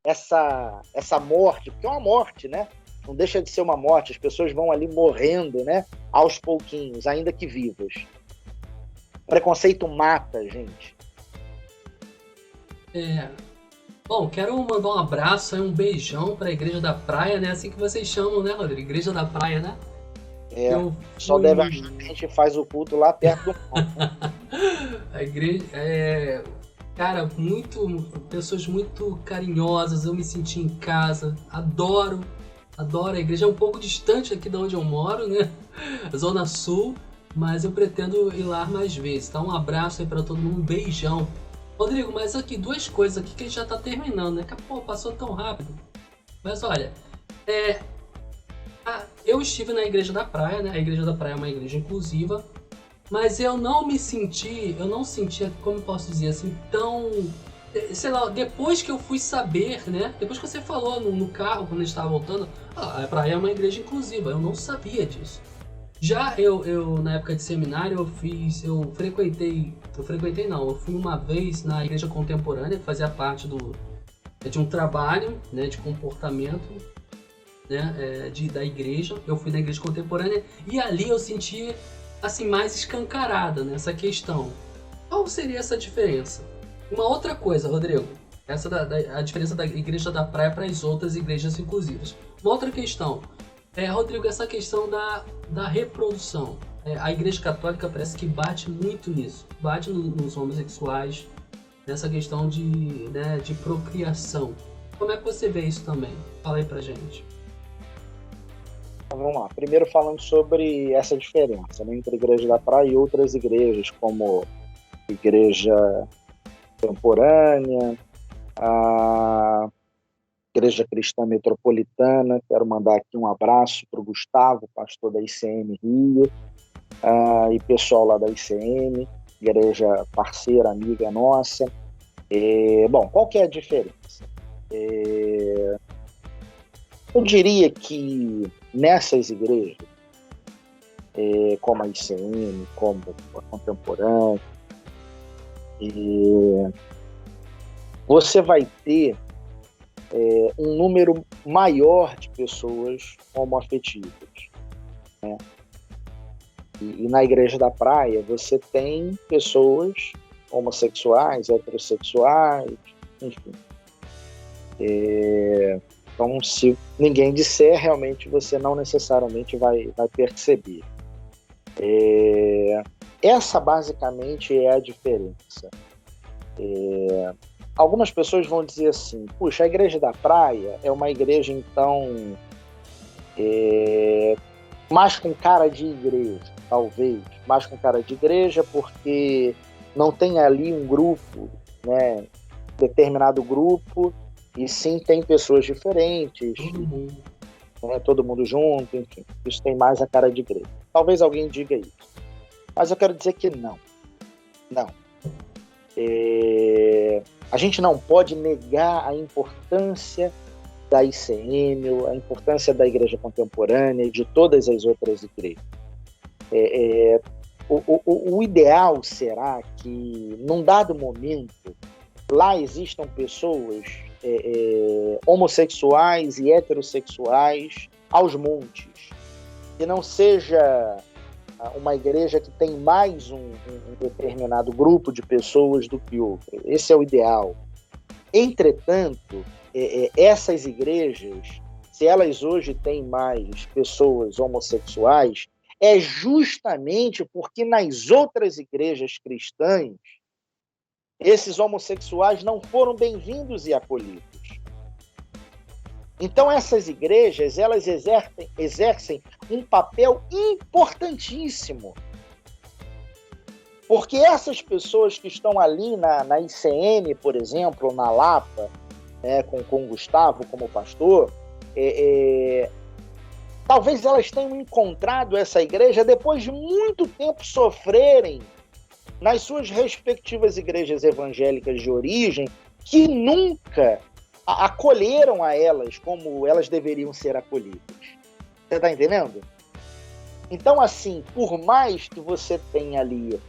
essa morte, porque é uma morte, né? Não deixa de ser uma morte, as pessoas vão ali morrendo, né? Aos pouquinhos, ainda que vivas. Preconceito mata, gente. Bom, quero mandar um abraço e um beijão para a Igreja da Praia, né? Assim que vocês chamam, né, Rodrigo? Igreja da Praia, né? Só deve achar que a gente faz o culto lá perto do A igreja cara, pessoas muito carinhosas, eu me senti em casa, adoro a igreja. É um pouco distante aqui de onde eu moro, né? Zona Sul, mas eu pretendo ir lá mais vezes, tá? Um abraço aí para todo mundo, um beijão. Rodrigo, mas aqui, duas coisas aqui que a gente já tá terminando, né? Pô, passou tão rápido. Mas olha, eu estive na Igreja da Praia, né? A Igreja da Praia é uma igreja inclusiva, mas eu não senti, como eu posso dizer assim, tão... Sei lá, depois que eu fui saber, né? Depois que você falou no carro, quando a gente estava voltando, a praia é uma igreja inclusiva, eu não sabia disso. Já eu na época de seminário, eu fui uma vez na igreja contemporânea, que fazia parte de um trabalho, né, de comportamento, né, da igreja. Eu fui na igreja contemporânea e ali eu senti, assim, mais escancarada nessa questão. Qual seria essa diferença? Uma outra coisa, Rodrigo, a diferença da igreja da praia para as outras igrejas inclusivas. Uma outra questão, Rodrigo, essa questão da reprodução. A igreja católica parece que bate muito nisso, bate nos homossexuais, nessa questão de procriação. Como é que você vê isso também? Fala aí pra gente. Vamos lá. Primeiro falando sobre essa diferença, né, entre a Igreja da Praia e outras igrejas, como Igreja Contemporânea, a Igreja Cristã Metropolitana. Quero mandar aqui um abraço para o Gustavo, pastor da ICM Rio, e pessoal lá da ICM, igreja parceira, amiga nossa. Bom, qual que é a diferença? Eu diria que nessas igrejas, como a ICM, como a Contemporânea, você vai ter um número maior de pessoas homoafetivas, né? E na Igreja da Praia você tem pessoas homossexuais, heterossexuais, enfim. Então, se ninguém disser, realmente você não necessariamente vai perceber. Essa basicamente é a diferença. Algumas pessoas vão dizer assim: puxa, a Igreja da Praia é uma igreja, então, mais com cara de igreja, talvez, mais com cara de igreja, porque não tem ali um grupo, né, determinado grupo, e sim tem pessoas diferentes, né, todo mundo junto, enfim, isso tem mais a cara de igreja. Talvez alguém diga isso, mas eu quero dizer que não. A gente não pode negar a importância da ICM, a importância da Igreja Contemporânea e de todas as outras igrejas. O ideal será que, num dado momento, lá existam pessoas homossexuais e heterossexuais aos montes. Que não seja uma igreja que tem mais um determinado grupo de pessoas do que outro. Esse é o ideal. Entretanto, essas igrejas, se elas hoje têm mais pessoas homossexuais, é justamente porque nas outras igrejas cristãs, esses homossexuais não foram bem-vindos e acolhidos. Então, essas igrejas, elas exercem um papel importantíssimo. Porque essas pessoas que estão ali na ICM, por exemplo, na Lapa, com o Gustavo como pastor, talvez elas tenham encontrado essa igreja depois de muito tempo sofrerem nas suas respectivas igrejas evangélicas de origem, que nunca acolheram a elas como elas deveriam ser acolhidas. Você está entendendo? Então, assim, por mais que você tenha ali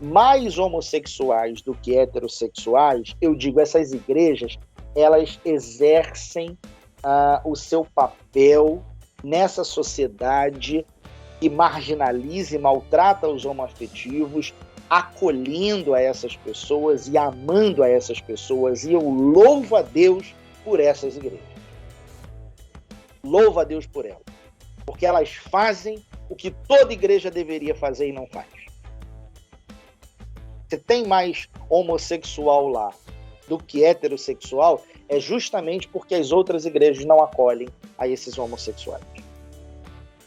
mais homossexuais do que heterossexuais, eu digo, essas igrejas, elas exercem o seu papel nessa sociedade que marginaliza e maltrata os homoafetivos, acolhendo a essas pessoas e amando a essas pessoas, e eu louvo a Deus por essas igrejas. Louvo a Deus por elas, porque elas fazem o que toda igreja deveria fazer e não faz. Se tem mais homossexual lá do que heterossexual, é justamente porque as outras igrejas não acolhem a esses homossexuais.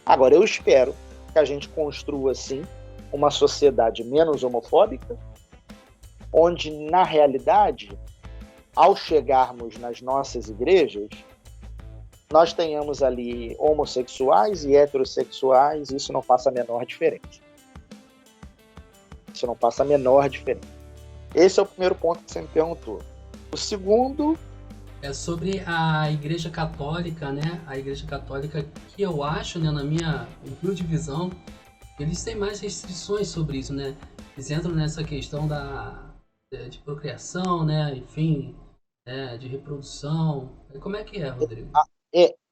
Agora, eu espero que a gente construa, assim, uma sociedade menos homofóbica, onde, na realidade, ao chegarmos nas nossas igrejas, nós tenhamos ali homossexuais e heterossexuais, e isso não faça a menor diferença. Isso não passa a menor diferença. Esse é o primeiro ponto que você me perguntou. O segundo... é sobre a Igreja Católica, né? A Igreja Católica, que eu acho, né, na minha humilde visão, eles têm mais restrições sobre isso, né? Eles entram nessa questão de procriação, né? Enfim, de reprodução. Como é que é, Rodrigo?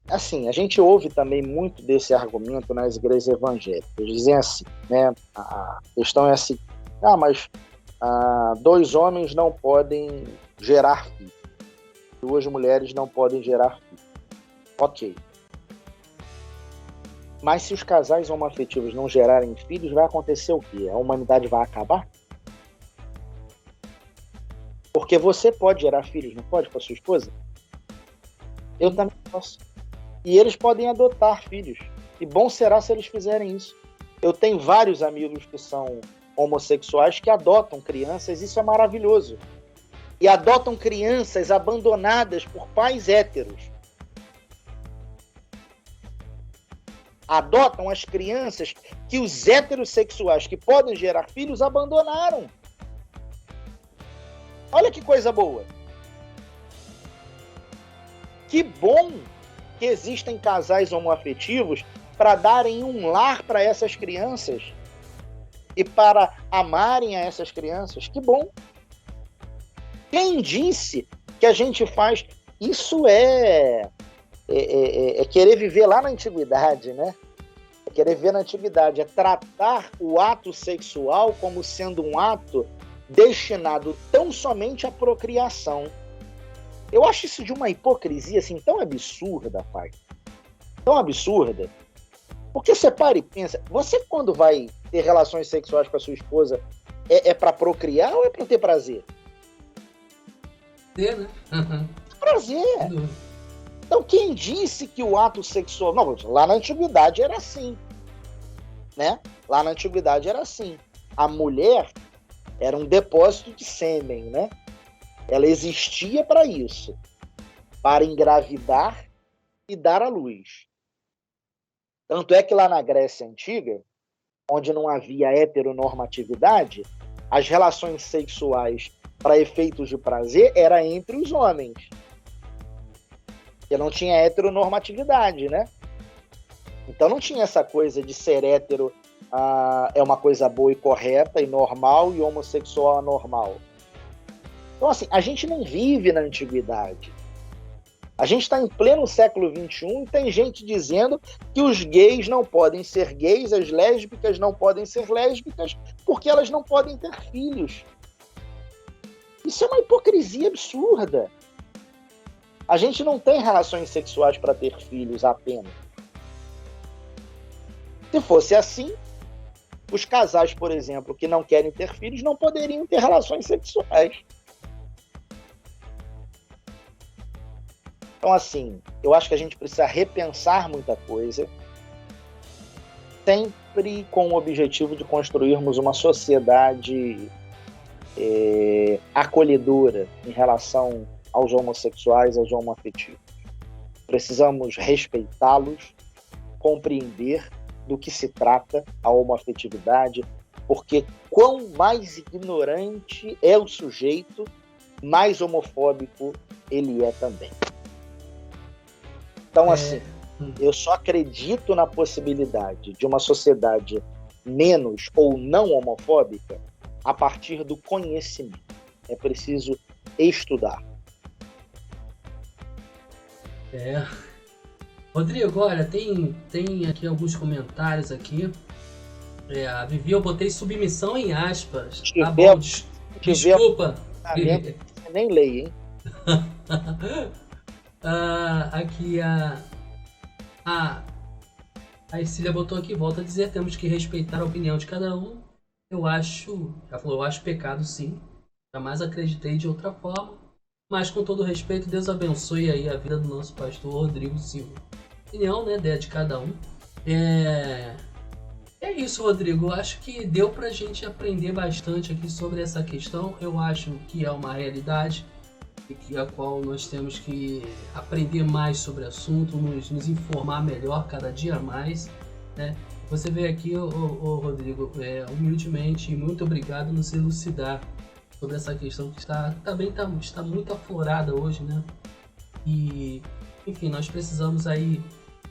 Assim, a gente ouve também muito desse argumento nas igrejas evangélicas. Eles dizem assim, né? A questão é assim, mas 2 homens não podem gerar filhos. 2 mulheres não podem gerar filhos. Ok. Mas se os casais homoafetivos não gerarem filhos, vai acontecer o quê? A humanidade vai acabar? Porque você pode gerar filhos, não pode, com a sua esposa? Eu também posso. E eles podem adotar filhos. E bom será se eles fizerem isso. Eu tenho vários amigos que são homossexuais que adotam crianças, isso é maravilhoso. E adotam crianças abandonadas por pais héteros. Adotam as crianças que os heterossexuais que podem gerar filhos abandonaram. Olha que coisa boa. Que bom que existem casais homoafetivos para darem um lar para essas crianças e para amarem a essas crianças. Que bom. Quem disse que a gente faz... Isso é querer viver lá na antiguidade, né? É querer viver na antiguidade, é tratar o ato sexual como sendo um ato destinado tão somente à procriação. Eu acho isso de uma hipocrisia assim tão absurda, pai. Tão absurda. Porque você para e pensa, você quando vai ter relações sexuais com a sua esposa, é para procriar ou é para ter prazer? Ter, né? Prazer. Então, quem disse que o ato sexual... Não, lá na antiguidade era assim, né? Lá na antiguidade era assim. A mulher era um depósito de sêmen, né? Ela existia para isso, para engravidar e dar à luz. Tanto é que lá na Grécia Antiga, onde não havia heteronormatividade, as relações sexuais para efeitos de prazer era entre os homens. Porque não tinha heteronormatividade, né? Então não tinha essa coisa de ser hétero é uma coisa boa e correta e normal e homossexual anormal. Então, assim, a gente não vive na antiguidade. A gente está em pleno século XXI e tem gente dizendo que os gays não podem ser gays, as lésbicas não podem ser lésbicas, porque elas não podem ter filhos. Isso é uma hipocrisia absurda. A gente não tem relações sexuais para ter filhos apenas. Se fosse assim, os casais, por exemplo, que não querem ter filhos, não poderiam ter relações sexuais. Então, assim, eu acho que a gente precisa repensar muita coisa, sempre com o objetivo de construirmos uma sociedade acolhedora em relação aos homossexuais, aos homoafetivos. Precisamos respeitá-los, compreender do que se trata a homoafetividade, porque quão mais ignorante é o sujeito, mais homofóbico ele é também. Então, assim, eu só acredito na possibilidade de uma sociedade menos ou não homofóbica a partir do conhecimento. É preciso estudar. Rodrigo, olha, tem aqui alguns comentários aqui. A Vivi, eu botei submissão em aspas. Tá bom, desculpa. Você nem leia, hein? Aqui a Cecília botou aqui, volta a dizer, temos que respeitar a opinião de cada um. Ela falou, eu acho pecado sim. Jamais acreditei de outra forma. Mas com todo respeito, Deus abençoe aí a vida do nosso pastor Rodrigo Silva. Opinião, né, de cada um. É isso, Rodrigo. Eu acho que deu pra gente aprender bastante aqui sobre essa questão. Eu acho que é uma realidade e a qual nós temos que aprender mais sobre o assunto, nos informar melhor cada dia mais, né? Você veio aqui, Rodrigo, humildemente, muito obrigado por nos elucidar sobre essa questão que está muito aflorada hoje, né? E, enfim, nós precisamos aí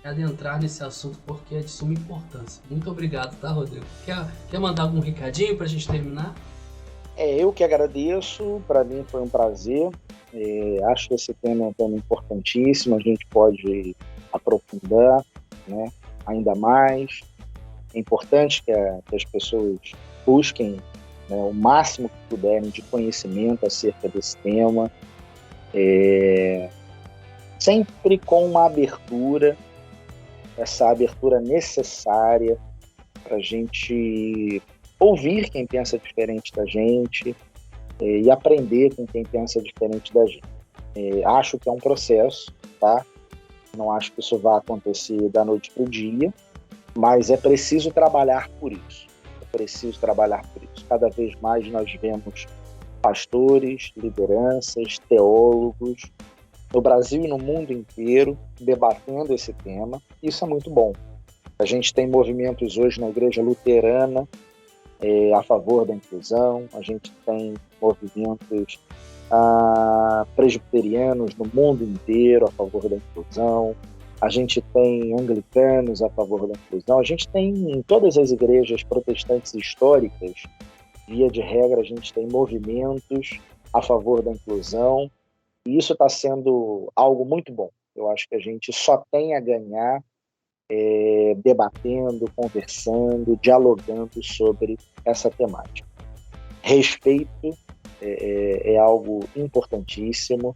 adentrar nesse assunto porque é de suma importância. Muito obrigado, tá, Rodrigo? Quer mandar algum recadinho para a gente terminar? Eu que agradeço, para mim foi um prazer. Acho que esse tema é um tema importantíssimo, a gente pode aprofundar, né, ainda mais. É importante que as pessoas busquem, né, o máximo que puderem de conhecimento acerca desse tema, sempre com uma abertura, essa abertura necessária para a gente ouvir quem pensa diferente da gente e aprender com quem pensa diferente da gente. Acho que é um processo, tá? Não acho que isso vá acontecer da noite para o dia, mas é preciso trabalhar por isso. Cada vez mais nós vemos pastores, lideranças, teólogos, no Brasil e no mundo inteiro, debatendo esse tema. Isso é muito bom. A gente tem movimentos hoje na Igreja Luterana a favor da inclusão, a gente tem movimentos presbiterianos no mundo inteiro a favor da inclusão, a gente tem anglicanos a favor da inclusão, a gente tem em todas as igrejas protestantes históricas, via de regra, a gente tem movimentos a favor da inclusão, e isso está sendo algo muito bom. Eu acho que a gente só tem a ganhar debatendo, conversando, dialogando sobre essa temática. Respeito é algo importantíssimo.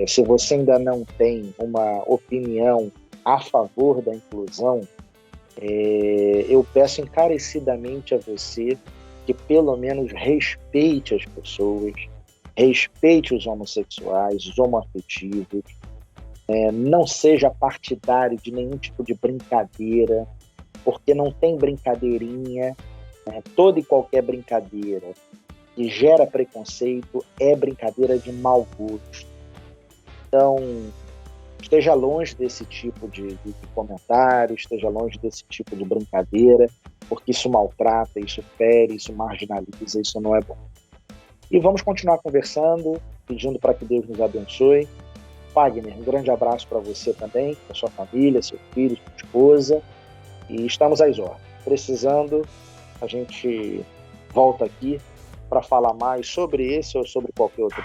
Se você ainda não tem uma opinião a favor da inclusão, eu peço encarecidamente a você que pelo menos respeite as pessoas, respeite os homossexuais, os homoafetivos, não seja partidário de nenhum tipo de brincadeira, porque não tem brincadeirinha, né? Toda e qualquer brincadeira que gera preconceito é brincadeira de mau gosto. Então, esteja longe desse tipo de comentário, esteja longe desse tipo de brincadeira, porque isso maltrata, isso fere, isso marginaliza, isso não é bom. E vamos continuar conversando, pedindo para que Deus nos abençoe. Wagner, um grande abraço para você também, para sua família, seu filho, sua esposa, e estamos às ordens. Precisando, a gente volta aqui para falar mais sobre esse ou sobre qualquer outro?